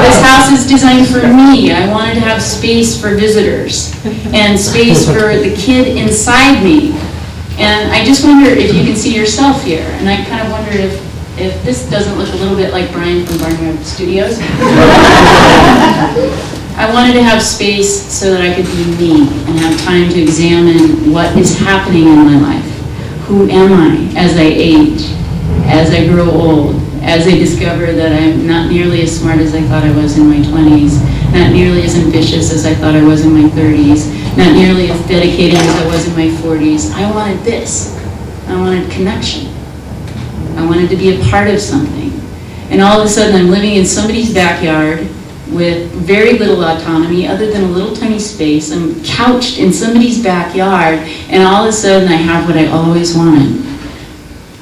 This house is designed for me. I wanted to have space for visitors and space for the kid inside me. And I just wonder if you can see yourself here. And I kind of wonder if this doesn't look a little bit like Brian from Barnyard Studios. I wanted to have space so that I could be me and have time to examine what is happening in my life. Who am I as I age, as I grow old, as I discover that I'm not nearly as smart as I thought I was in my 20s, not nearly as ambitious as I thought I was in my 30s, not nearly as dedicated as I was in my 40s. I wanted this. I wanted connection. I wanted to be a part of something. And all of a sudden I'm living in somebody's backyard with very little autonomy other than a little tiny space. I'm couched in somebody's backyard, and all of a sudden I have what I always wanted.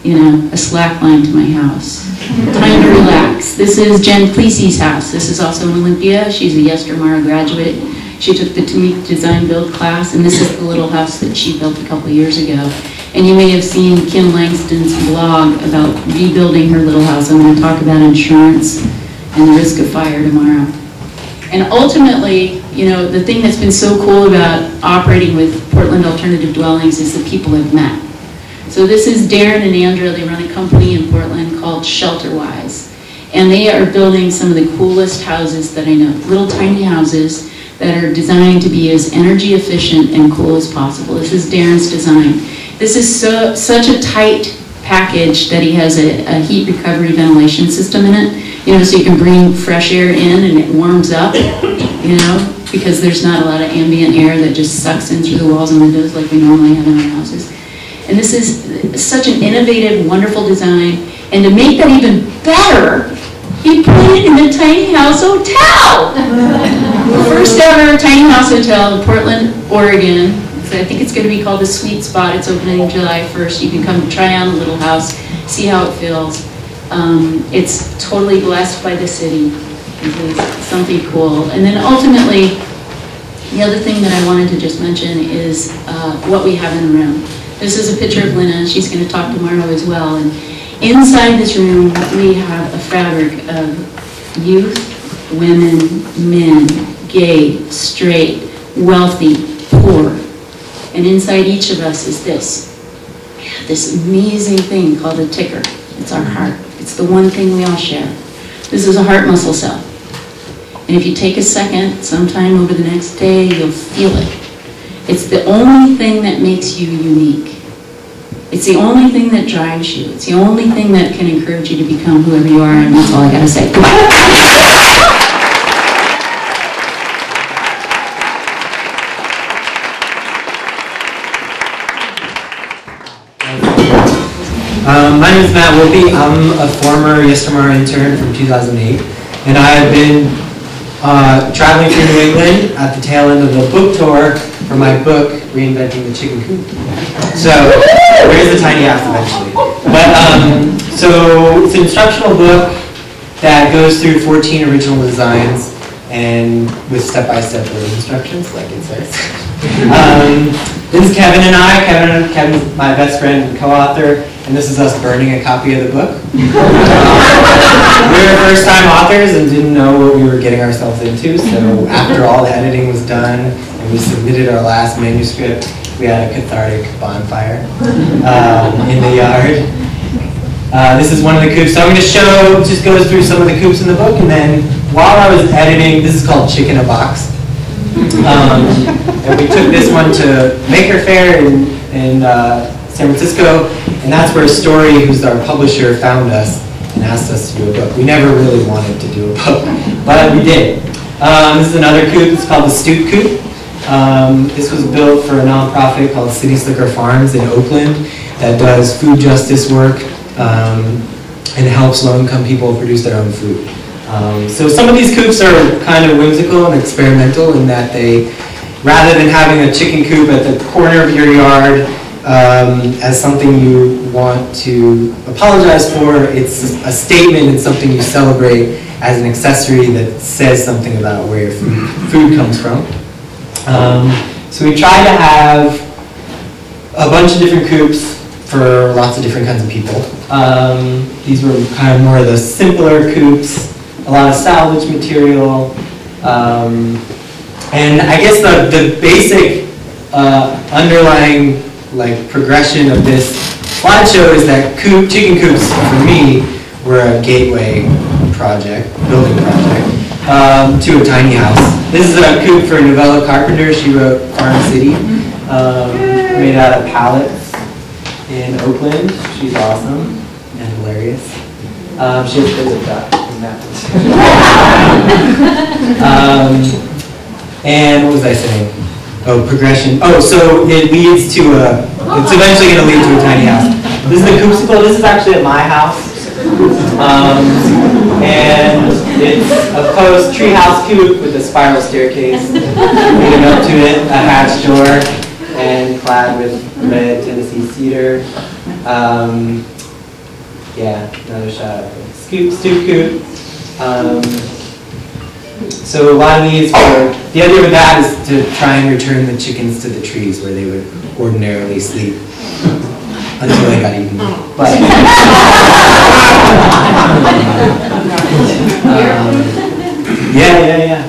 You know, a slack line to my house. Time to relax. This is Jen Plessy's house. This is also in Olympia. She's a Yestermorrow graduate. She took the Tamik Design Build class, and this is the little house that she built a couple years ago. And you may have seen Kim Langston's blog about rebuilding her little house. I'm going to talk about insurance and the risk of fire tomorrow. And ultimately, you know, the thing that's been so cool about operating with Portland Alternative Dwellings is the people have met. So this is Darren and Andrea. They run a company in Portland called Shelterwise. And they are building some of the coolest houses that I know. Little tiny houses that are designed to be as energy efficient and cool as possible. This is Darren's design. This is such a tight package that he has a heat recovery ventilation system in it. You know, so you can bring fresh air in and it warms up, you know, because there's not a lot of ambient air that just sucks in through the walls and windows like we normally have in our houses. And this is such an innovative, wonderful design. And to make that even better, he put it in the Tiny House Hotel. The first ever Tiny House Hotel in Portland, Oregon. So I think it's going to be called the Sweet Spot. It's opening July 1st. You can come try on the little house, see how it feels. It's totally blessed by the city. It's something cool. And then ultimately, the other thing that I wanted to just mention is what we have in the room. This is a picture of Lynna. She's going to talk tomorrow as well. And inside this room, we have a fabric of youth, women, men, gay, straight, wealthy, poor. And inside each of us is this amazing thing called a ticker. It's our heart. It's the one thing we all share. This is a heart muscle cell. And if you take a second, sometime over the next day, you'll feel it. It's the only thing that makes you unique. It's the only thing that drives you. It's the only thing that can encourage you to become whoever you are, and that's all I gotta say. Goodbye. My name is Matt Wilby. I'm a former Yestermorrow intern from 2008, and I have been traveling through New England at the tail end of the book tour for my book, Reinventing the Chicken Coop. So, where's the tiny house eventually? But, so it's an instructional book that goes through 14 original designs and with step-by-step building instructions, like it says. This is Kevin and I. Kevin's my best friend and co-author, and this is us burning a copy of the book. We were first-time authors and didn't know what we were getting ourselves into, so after all the editing was done and we submitted our last manuscript, we had a cathartic bonfire in the yard. This is one of the coops. So I'm going to show, just goes through some of the coops in the book, and then while I was editing, this is called Chick in a Box. And we took this one to Maker Faire in San Francisco, and that's where Story, who's our publisher, found us and asked us to do a book. We never really wanted to do a book, but we did. This is another coop. It's called the Stoop Coop. This was built for a nonprofit called City Slicker Farms in Oakland that does food justice work and helps low-income people produce their own food. So some of these coops are kind of whimsical and experimental in that they, rather than having a chicken coop at the corner of your yard as something you want to apologize for, it's a statement and something you celebrate as an accessory that says something about where your food comes from. So we try to have a bunch of different coops for lots of different kinds of people. These were kind of more of the simpler coops, a lot of salvage material, and I guess the basic underlying progression of this slideshow is that chicken coops for me were a gateway building project to a tiny house. This is a coop for Novella Carpenter. She wrote Farm City, made out of pallets in Oakland. She's awesome and hilarious. She has kids like that. And what was I saying? Oh, progression. Oh, so it leads to it's eventually going to lead to a tiny house. This is the coopsicle. This is actually at my house. And It's a post treehouse coop with a spiral staircase leading up to it, a hatch door, and clad with red Tennessee cedar. Yeah, another shot. Stoop coop. So a lot of these were, the idea with that is to try and return the chickens to the trees where they would ordinarily sleep until they got eaten. But, yeah.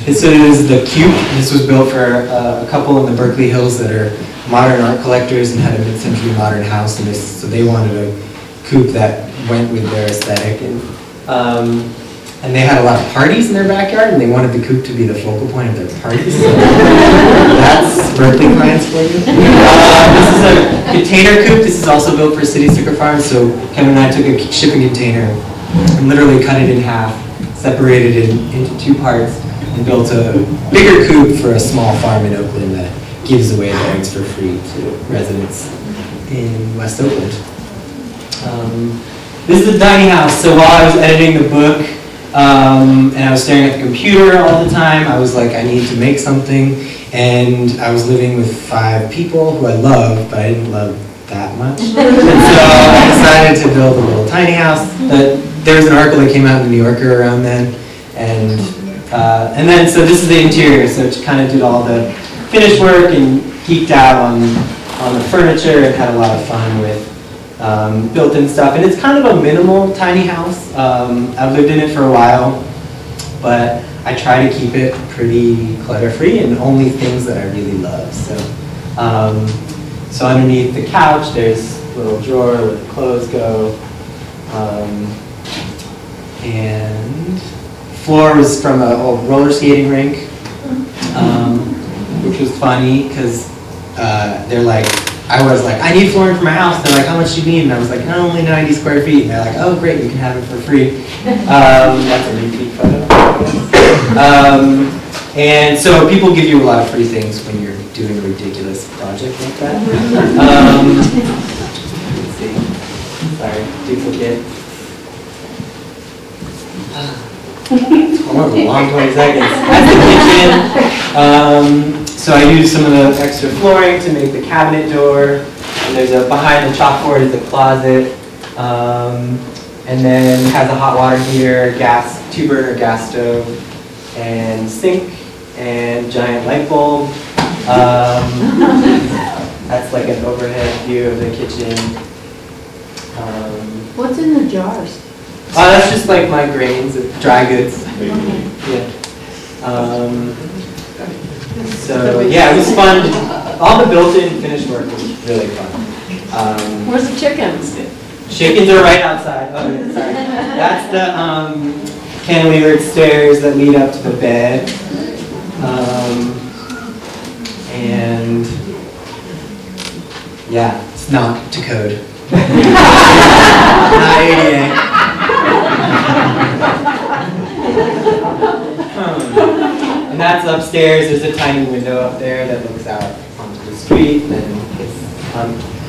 This is the Cube. This was built for a couple in the Berkeley Hills that are modern art collectors and had a mid-century modern house, and so they wanted a coupe that went with their aesthetic. And they had a lot of parties in their backyard, and they wanted the coupe to be the focal point of their parties. So that's Berkeley clients for you. This is a container coupe. This is also built for City Sugar Farms. So Kevin and I took a shipping container and literally cut it in half, separated it into 2 parts, and built a bigger coupe for a small farm in Oakland that gives away the eggs for free to residents in West Oakland. This is the tiny house. So while I was editing the book, and I was staring at the computer all the time, I was like, I need to make something. And I was living with 5 people who I loved, but I didn't love that much. And so I decided to build a little tiny house. There was an article that came out in the New Yorker around then. And then, so this is the interior. So it kind of did all the finish work and geeked out on the furniture and had a lot of fun with built-in stuff, and it's kind of a minimal tiny house. I've lived in it for a while, but I try to keep it pretty clutter-free and only things that I really love. So underneath the couch, there's a little drawer where the clothes go, and floor was from an old roller skating rink, which was funny because they're like, I was like, I need flooring for my house. They're like, how much do you need? And I was like, no, only 90 square feet. And they're like, oh, great, you can have it for free. That's a repeat photo. And so people give you a lot of free things when you're doing a ridiculous project like that. Let's see. Sorry, duplicate. Almost a long 20 seconds. That's the kitchen. So I used some of the extra flooring to make the cabinet door. And there's behind the chalkboard is a closet. And then it has a hot water heater, 2-burner gas stove, and sink, and giant light bulb. That's like an overhead view of the kitchen. What's in the jars? That's just like my grains, dry goods. Yeah. So yeah, it was fun. All the built-in finished work was really fun. Where's the chickens? Chickens are right outside. Oh, yeah, sorry. That's the cantilevered stairs that lead up to the bed. And yeah, it's not to code. Not ADA. And that's upstairs. There's a tiny window up there that looks out onto the street, and it's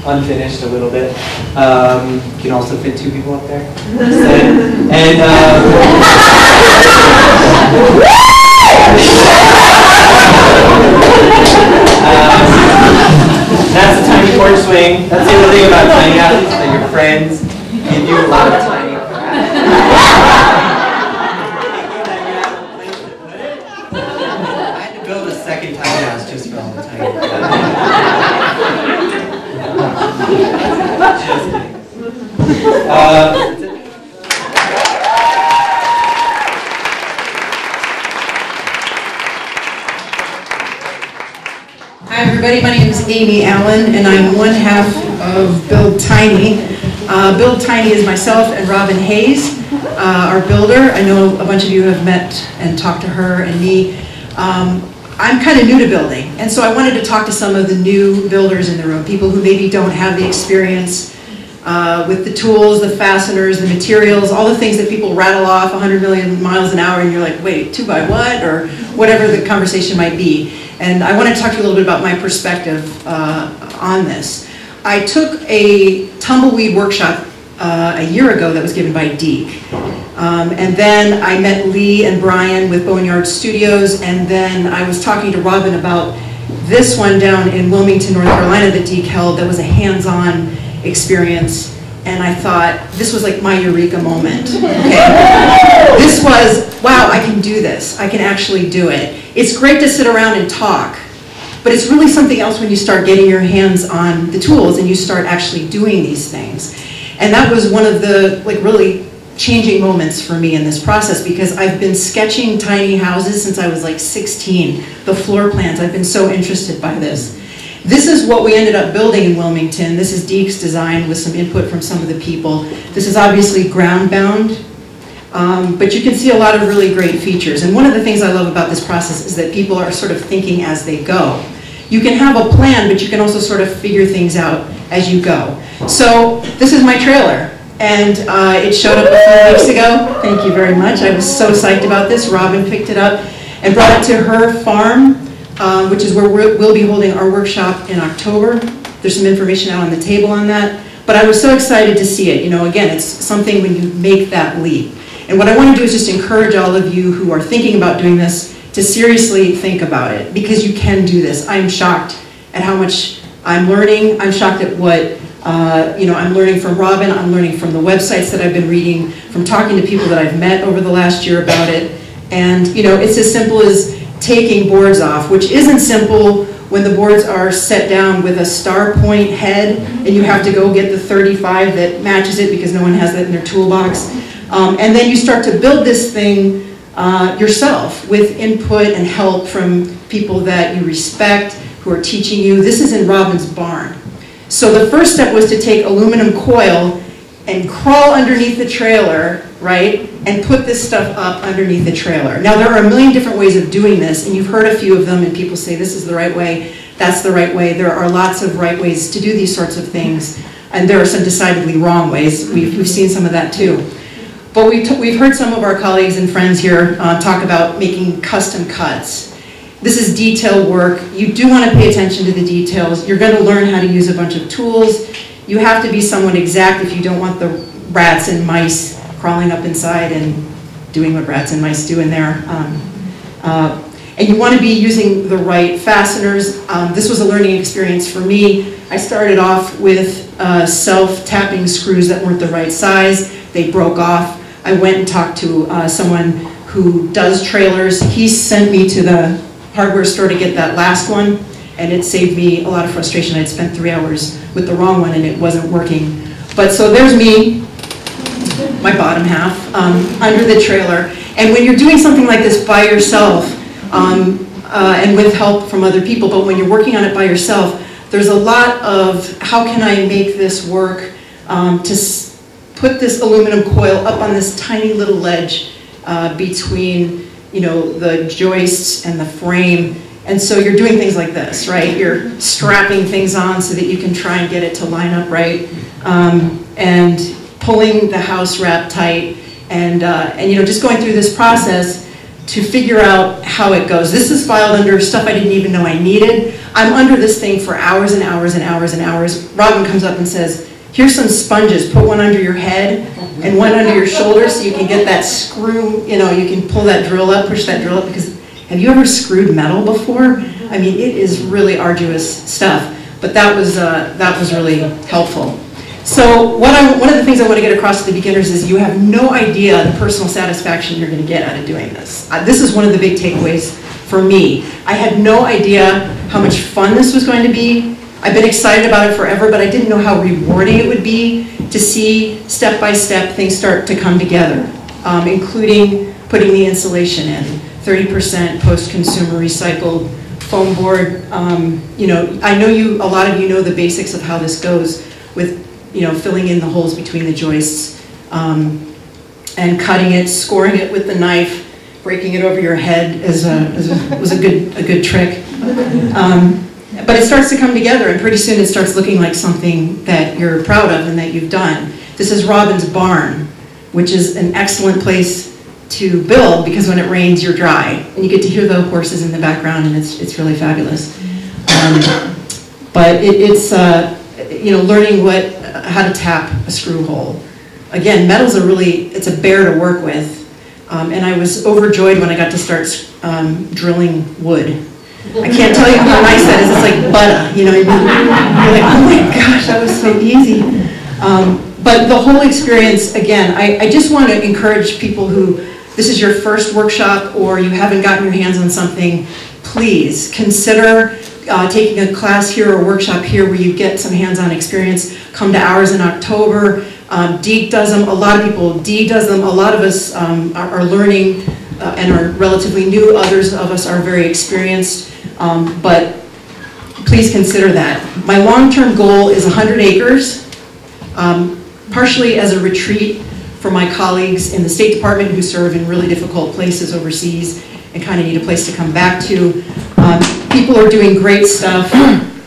unfinished a little bit. You can also fit 2 people up there. And that's a tiny porch swing. That's the other thing about tiny houses, that your friends give you a lot of tiny crap. Build a second tiny house just for all the tiny Just kidding. Hi everybody, my name is Amy Allen and I'm one half of Build Tiny. Build Tiny is myself and Robin Hayes, our builder. I know a bunch of you have met and talked to her and me. I'm kind of new to building, and so I wanted to talk to some of the new builders in the room, people who maybe don't have the experience with the tools, the fasteners, the materials, all the things that people rattle off 100 million miles an hour, and you're like, wait, 2 by what? Or whatever the conversation might be. And I want to talk to you a little bit about my perspective on this. I took a tumbleweed workshop a year ago that was given by Deke. And then I met Lee and Brian with Boneyard Studios, and then I was talking to Robin about this one down in Wilmington, North Carolina that Deke held that was a hands-on experience. And I thought, this was like my eureka moment. Okay? This was, wow, I can do this. I can actually do it. It's great to sit around and talk, but it's really something else when you start getting your hands on the tools and you start actually doing these things. And that was one of the really changing moments for me in this process, because I've been sketching tiny houses since I was like 16, the floor plans. I've been so interested by this. This is what we ended up building in Wilmington. This is Deke's design with some input from some of the people. This is obviously ground bound, but you can see a lot of really great features. And one of the things I love about this process is that people are sort of thinking as they go. You can have a plan, but you can also sort of figure things out as you go. So this is my trailer, and it showed up a few weeks ago. Thank you very much. I was so psyched about this. Robin picked it up and brought it to her farm, which is where we'll be holding our workshop in October. There's some information out on the table on that. But I was so excited to see it. You know, again, it's something when you make that leap. And what I want to do is just encourage all of you who are thinking about doing this to seriously think about it, because you can do this. I'm shocked at how much I'm learning. I'm shocked at what I'm learning from Robin. I'm learning from the websites that I've been reading, from talking to people that I've met over the last year about it. And it's as simple as taking boards off, which isn't simple when the boards are set down with a star point head and you have to go get the 35 that matches it because no one has that in their toolbox. And then you start to build this thing yourself with input and help from people that you respect, who are teaching you. This is in Robin's barn. So the first step was to take aluminum coil and crawl underneath the trailer, right, and put this stuff up underneath the trailer. Now there are a million different ways of doing this, and you've heard a few of them, and people say this is the right way, that's the right way. There are lots of right ways to do these sorts of things, and there are some decidedly wrong ways. We've seen some of that too. But we've heard some of our colleagues and friends here talk about making custom cuts. This is detail work. You do want to pay attention to the details. You're going to learn how to use a bunch of tools. You have to be somewhat exact if you don't want the rats and mice crawling up inside and doing what rats and mice do in there. And you want to be using the right fasteners. This was a learning experience for me. I started off with self-tapping screws that weren't the right size. They broke off. I went and talked to someone who does trailers. He sent me to the hardware store to get that last one, and it saved me a lot of frustration. I'd spent 3 hours with the wrong one and it wasn't working. But so there's me, my bottom half, under the trailer. And when you're doing something like this by yourself, and with help from other people, but when you're working on it by yourself, there's a lot of how can I make this work to put this aluminum coil up on this tiny little ledge between the joists and the frame. And so you're doing things like this, right? You're strapping things on so that you can try and get it to line up right, and pulling the house wrap tight, and just going through this process to figure out how it goes. This is filed under stuff I didn't even know I needed. I'm under this thing for hours and hours and hours and hours. Robin comes up and says, here's some sponges, put one under your head and one under your shoulder so you can get that screw, you can pull that drill up, push that drill up, because have you ever screwed metal before? I mean, it is really arduous stuff, but that was really helpful. So one of the things I want to get across to the beginners is you have no idea the personal satisfaction you're going to get out of doing this. This is one of the big takeaways for me. I had no idea how much fun this was going to be. I've been excited about it forever, but I didn't know how rewarding it would be to see step-by-step things start to come together, including putting the insulation in, 30% post-consumer recycled foam board. I know a lot of you know the basics of how this goes with, filling in the holes between the joists, and cutting it, scoring it with the knife, breaking it over your head was a good trick. But it starts to come together, and pretty soon it starts looking like something that you're proud of and that you've done. This is Robin's barn, which is an excellent place to build because when it rains, you're dry. And you get to hear the horses in the background, and it's really fabulous. But learning how to tap a screw hole. Again, metals are really, it's a bear to work with. And I was overjoyed when I got to start drilling wood. I can't tell you how nice that is. It's like butter, you're like, oh my gosh, that was so easy. But the whole experience, again, I just want to encourage people who, this is your first workshop or you haven't gotten your hands on something, please consider taking a class here or a workshop here where you get some hands-on experience. Come to ours in October. Deke does them, a lot of people, Dee does them, a lot of us are learning and are relatively new, others of us are very experienced, but please consider that. My long-term goal is 100 acres, partially as a retreat for my colleagues in the State Department who serve in really difficult places overseas and kind of need a place to come back to. People are doing great stuff.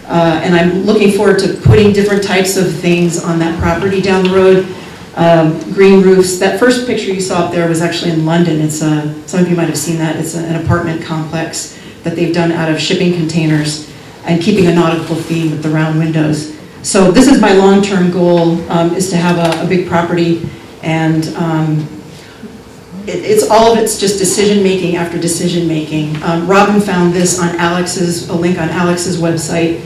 And I'm looking forward to putting different types of things on that property down the road. Green roofs. That first picture you saw up there was actually in London. It's some of you might have seen that. It's an apartment complex that they've done out of shipping containers and keeping a nautical theme with the round windows. So this is my long-term goal, is to have a big property, and it's all of it's just decision-making after decision-making. Robin found this on a link on Alex's website.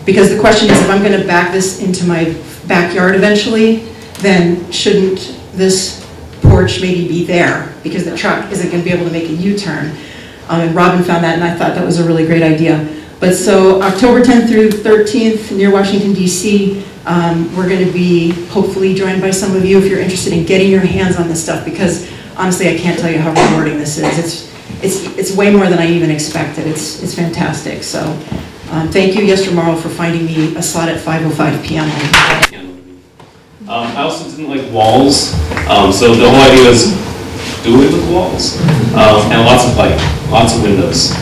Because the question is, if I'm going to back this into my backyard eventually, then shouldn't this porch maybe be there? Because the truck isn't going to be able to make a U-turn. And Robin found that, and I thought that was a really great idea. But so October 10th through 13th near Washington, D.C., we're going to be hopefully joined by some of you if you're interested in getting your hands on this stuff, because honestly, I can't tell you how rewarding this is. It's way more than I even expected. It's fantastic. So. Thank you, Yestermorrow, for finding me a slot at 5:05 p.m. I also didn't like walls, so the whole idea is do it with walls, and lots of light, lots of windows.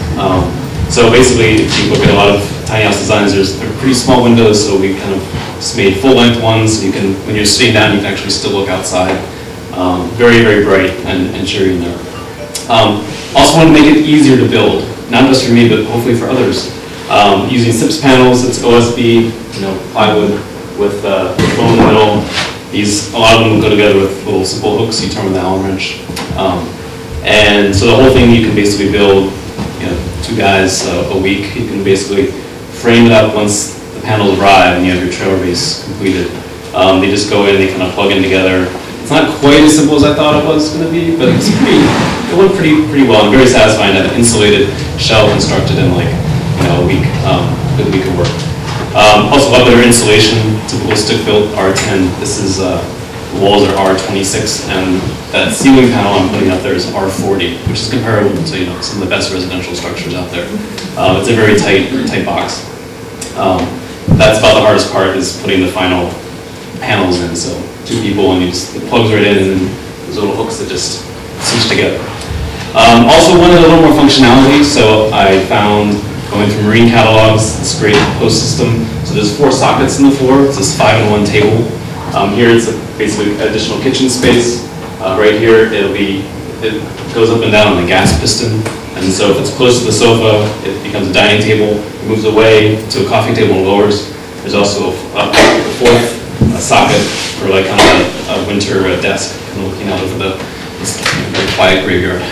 So basically, if you look at a lot of tiny house designs, they're pretty small windows, so we kind of just made full-length ones, so you can, when you're sitting down, you can actually still look outside. Very, very bright and cheery in there. Also wanted to make it easier to build, not just for me, but hopefully for others. Using SIPS panels, it's OSB, plywood with foam in the middle. A lot of them go together with little simple hooks you turn with an Allen wrench. And so the whole thing you can basically build, 2 guys a week. You can basically frame it up once the panels arrive and you have your trailer base completed. They just go in, they kind of plug in together. It's not quite as simple as I thought it was going to be, but it went pretty well and very satisfying to have an insulated shell constructed in like a week, with a week of work. Also love their insulation, typical stick-built R10. This is, the walls are R26, and that ceiling panel I'm putting up there is R40, which is comparable to some of the best residential structures out there. It's a very tight box. That's about the hardest part, is putting the final panels in. So 2 people, and it plugs right in, and then there's little hooks that just cinch together. Also wanted a little more functionality, so I found, going through marine catalogs, this great post system. So there's 4 sockets in the floor. It's this 5-in-1 table. Here it's basically additional kitchen space. Right here it goes up and down on the gas piston. And so if it's close to the sofa, it becomes a dining table. It moves away to a coffee table and lowers. There's also a 4th socket for like kind of a winter desk, kind of looking out over this very quiet graveyard.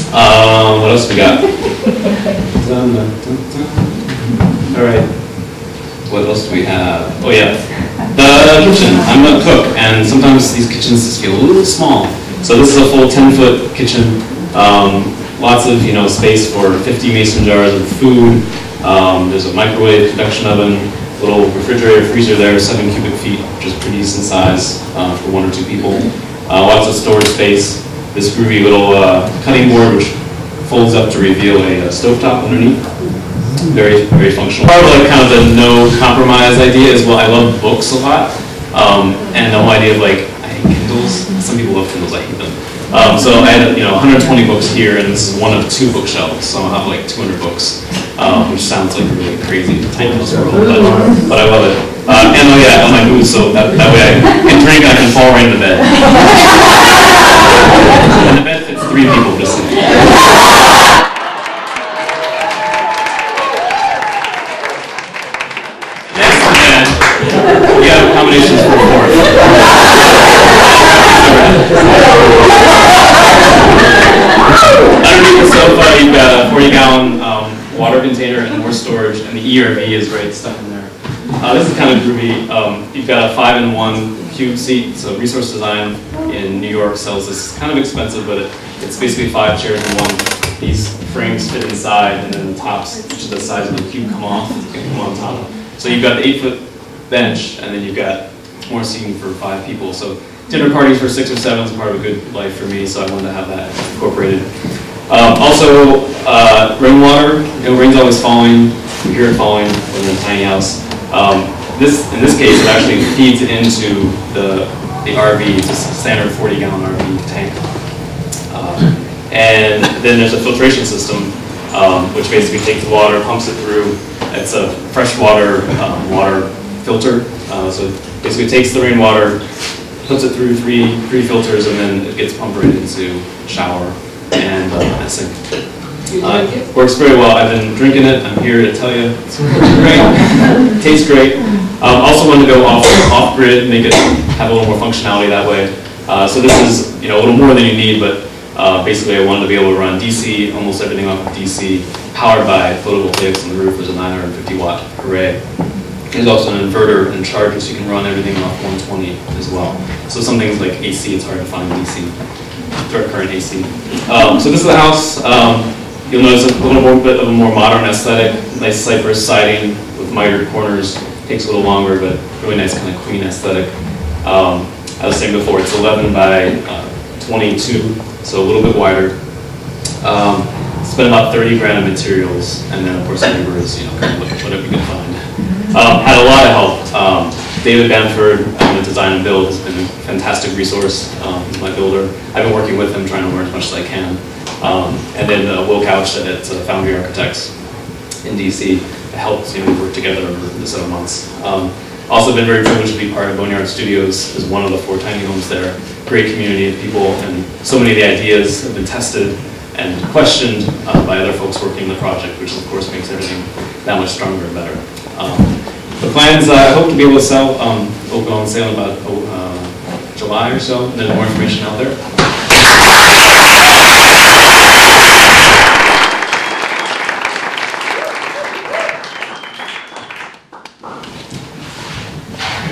What else we got? All right. What else do we have? Oh yeah, the kitchen. I'm a cook, and sometimes these kitchens just feel a little small. So this is a full 10-foot kitchen. Lots of space for 50 mason jars of food. There's a microwave, convection oven, little refrigerator, freezer there, 7 cubic feet, which is pretty decent size for 1 or 2 people. Lots of storage space. This groovy little cutting board, which folds up to reveal a stovetop underneath. Very, very functional. Part of kind of the no compromise idea is, well, I love books a lot, and the whole idea of I hate Kindles. Some people love Kindles, I hate them. So I had 120 books here, and this is 1 of 2 bookshelves, so I'll have 200 books, which sounds really crazy in the tiny house world, but I love it. And oh yeah, on my mood, so that way I can drink and I can fall right into bed. And the bed fits 3 people just sitting. ERV is right stuck in there. This is kind of groovy. You've got a 5-in-1 cube seat, so Resource Design in New York sells this. Kind of expensive, but it's basically 5 chairs in one. These frames fit inside, and then the tops, each of the sides of the cube come off, come on top. So you've got the 8-foot bench, and then you've got more seating for 5 people. So dinner parties for 6 or 7 is part of a good life for me, so I wanted to have that incorporated. Also, rainwater. Rain's always falling. You hear it falling when you're in a tiny house. In this case, it actually feeds into the RV. It's a standard 40-gallon RV tank. And then there's a filtration system, which basically takes the water, pumps it through. It's a freshwater water filter. So it basically takes the rainwater, puts it through three filters, and then it gets pumped right into a shower and a sink. Works very well. I've been drinking it. I'm here to tell you it's great. Tastes great. Also wanted to go off-grid, make it have a little more functionality that way. So this is a little more than you need, but basically I wanted to be able to run DC, almost everything off of DC, powered by photovoltaics on the roof. There's a 950-watt array. There's also an inverter and charger, so you can run everything off 120 as well. So some things like AC, it's hard to find DC, direct current AC. So this is the house. You'll notice a little bit of a more modern aesthetic, nice cypress siding with mitered corners. Takes a little longer, but really nice kind of queen aesthetic. As I was saying before, it's 11 by 22, so a little bit wider. Spent about 30 grand of materials, and then of course labor is kind of whatever you can find. Had a lot of help. David Bamford, the design and build, has been a fantastic resource. He's my builder. I've been working with him, trying to learn as much as I can. And then Will Couch at Foundry Architects in DC helped work together over the 7 months. Also been very privileged to be part of Boneyard Studios as one of the 4 tiny homes there. Great community of people, and so many of the ideas have been tested and questioned by other folks working the project, which of course makes everything that much stronger and better. The plans I hope to be able to sell, open on sale in about July or so, and then more information out there.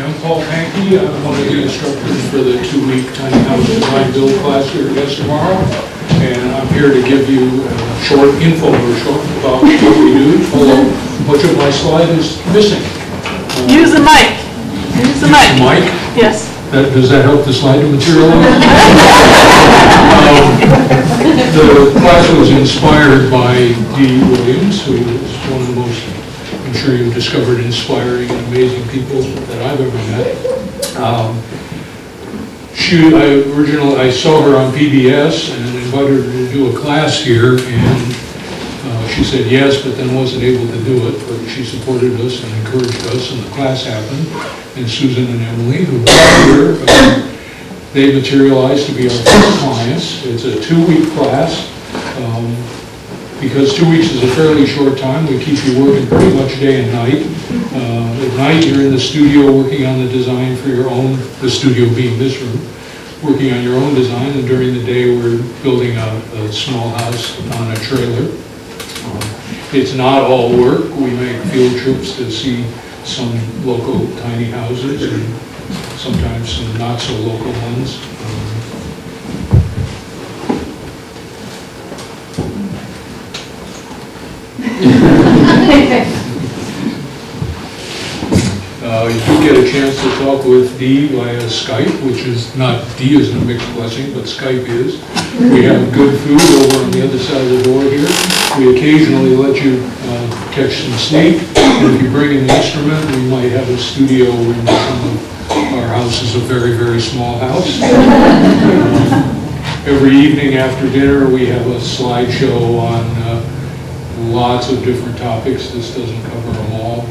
I'm Paul Pankey. I'm one of the instructors for the 2-week tiny house design build class here at Yestermorrow. And I'm here to give you a short infomercial about what we do, although much of my slide is missing. Use the mic. Use the mic. Mic? Yes. Does that help the slide to materialize? The class was inspired by Dee Williams, who is one of the most, I'm sure you've discovered, inspiring and amazing people that I've ever met. I saw her on PBS and invited her to do a class here, and she said yes, but then wasn't able to do it. But she supported us and encouraged us, and the class happened. And Susan and Emily, who are here, they materialized to be our first clients. It's a 2-week class. Because 2 weeks is a fairly short time, we keep you working pretty much day and night. At night, you're in the studio working on the design for your own, the studio being this room, working on your own design, and during the day, we're building a small house on a trailer. It's not all work. We make field trips to see some local tiny houses and sometimes some not so local ones. You do get a chance to talk with Dee via Skype, which is not, Dee isn't a mixed blessing, but Skype is. We have good food over on the other side of the door here. We occasionally let you catch some sleep. And if you bring an instrument, we might have a studio in some of our house is a very, very small house. Every evening after dinner, we have a slideshow on lots of different topics. This doesn't cover them all.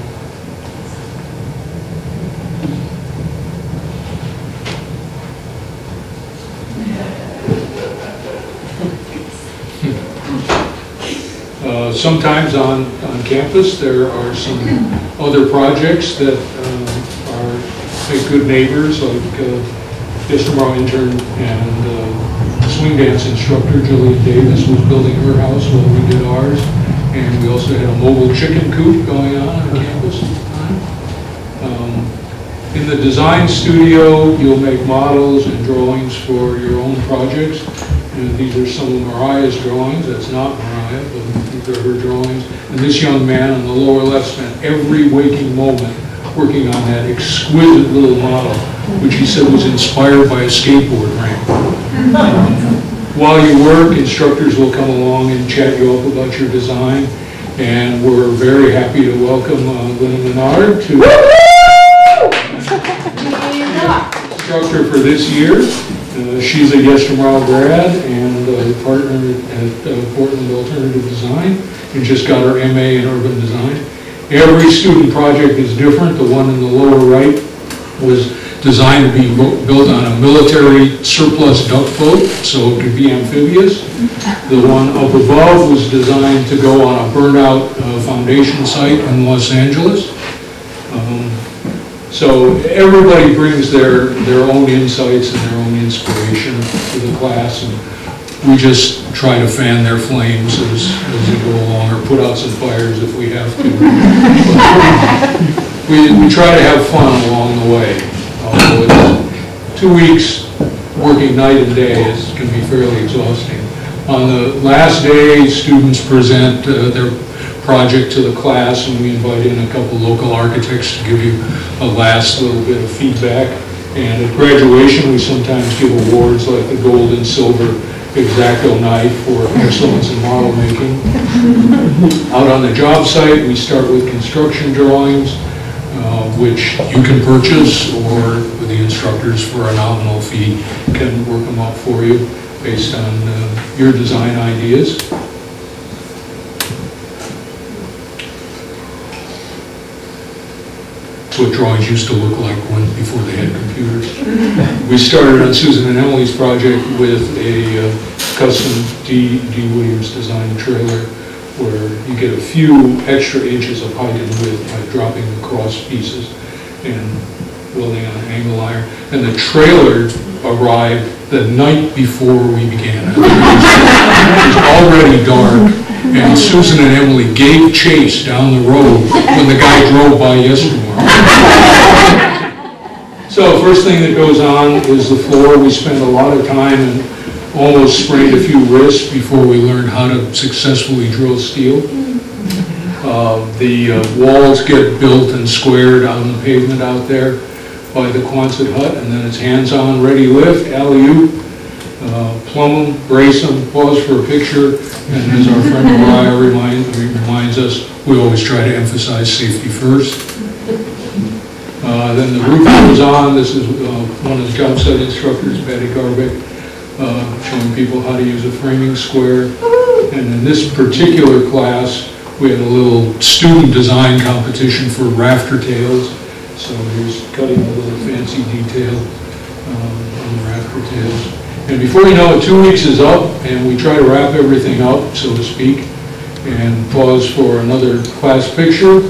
Sometimes on campus there are some other projects that make good neighbors, like Yestermorrow intern and swing dance instructor Julian Davis was building her house while we did ours. and we also had a mobile chicken coop going on campus at the time. In the design studio, you'll make models and drawings for your own projects. And these are some of Mariah's drawings. That's not Mariah, but these are her drawings. And this young man on the lower left spent every waking moment working on that exquisite little model, which he said was inspired by a skateboard ramp. While you work, instructors will come along and chat you up about your design. And we're very happy to welcome Lynn Menard to instructor for this year. She's a Yestermorrow grad and a partner at Portland Alternative Design, and just got her MA in urban design. Every student project is different. The one in the lower right was designed to be built on a military surplus duck boat, so it could be amphibious. The one up above was designed to go on a burnout foundation site in Los Angeles. So everybody brings their own insights and their own inspiration to the class, and we just try to fan their flames as they go along, or put out some fires if we have to. We try to have fun along the way. Although it's 2 weeks working night and day can be fairly exhausting. On the last day, students present their project to the class, and we invite in a couple local architects to give you a last little bit of feedback. And at graduation, we sometimes give awards like the gold and silver Exacto night for excellence in model making. Out on the job site, we start with construction drawings, which you can purchase, or the instructors for a nominal fee can work them up for you based on your design ideas. What drawings used to look like before they had computers. We started on Susan and Emily's project with a custom D. Williams designed trailer where you get a few extra inches of height and width by dropping the cross pieces and welding on angle iron. And the trailer arrived the night before we began. It was already dark. And Susan and Emily gave chase down the road when the guy drove by Yestermorrow. So first thing that goes on is the floor. We spend a lot of time and almost sprained a few wrists before we learned how to successfully drill steel. The walls get built and squared on the pavement out there by the Quonset hut, and then it's hands-on, ready lift, alley-oop, plumb them, brace them, pause for a picture, and as our friend Mariah reminds us, we always try to emphasize safety first. Then the roof goes on. This is one of the job site instructors, Patty Garbeck, showing people how to use a framing square. And in this particular class, we had a little student design competition for rafter tails. So here's cutting a little fancy detail on the rafter tails. And before you know it, 2 weeks is up, and we try to wrap everything up, so to speak, and pause for another class picture.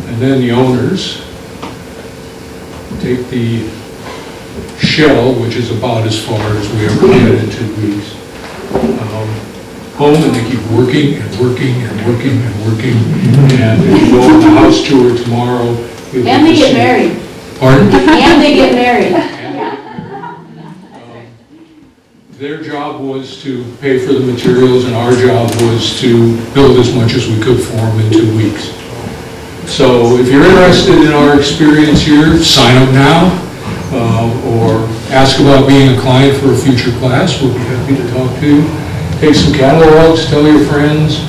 And then the owners take the shell, which is about as far as we ever get in 2 weeks, home, and they keep working and working and working and working. And if you go on the house tour tomorrow, and they get married. Pardon? And they get married. Their job was to pay for the materials, and our job was to build as much as we could for them in 2 weeks. So if you're interested in our experience here, sign up now, or ask about being a client for a future class. We'll be happy to talk to you. Take some catalogs, tell your friends,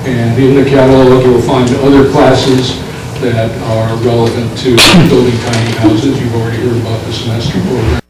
and in the catalog you'll find other classes that are relevant to building tiny houses. You've already heard about the semester program.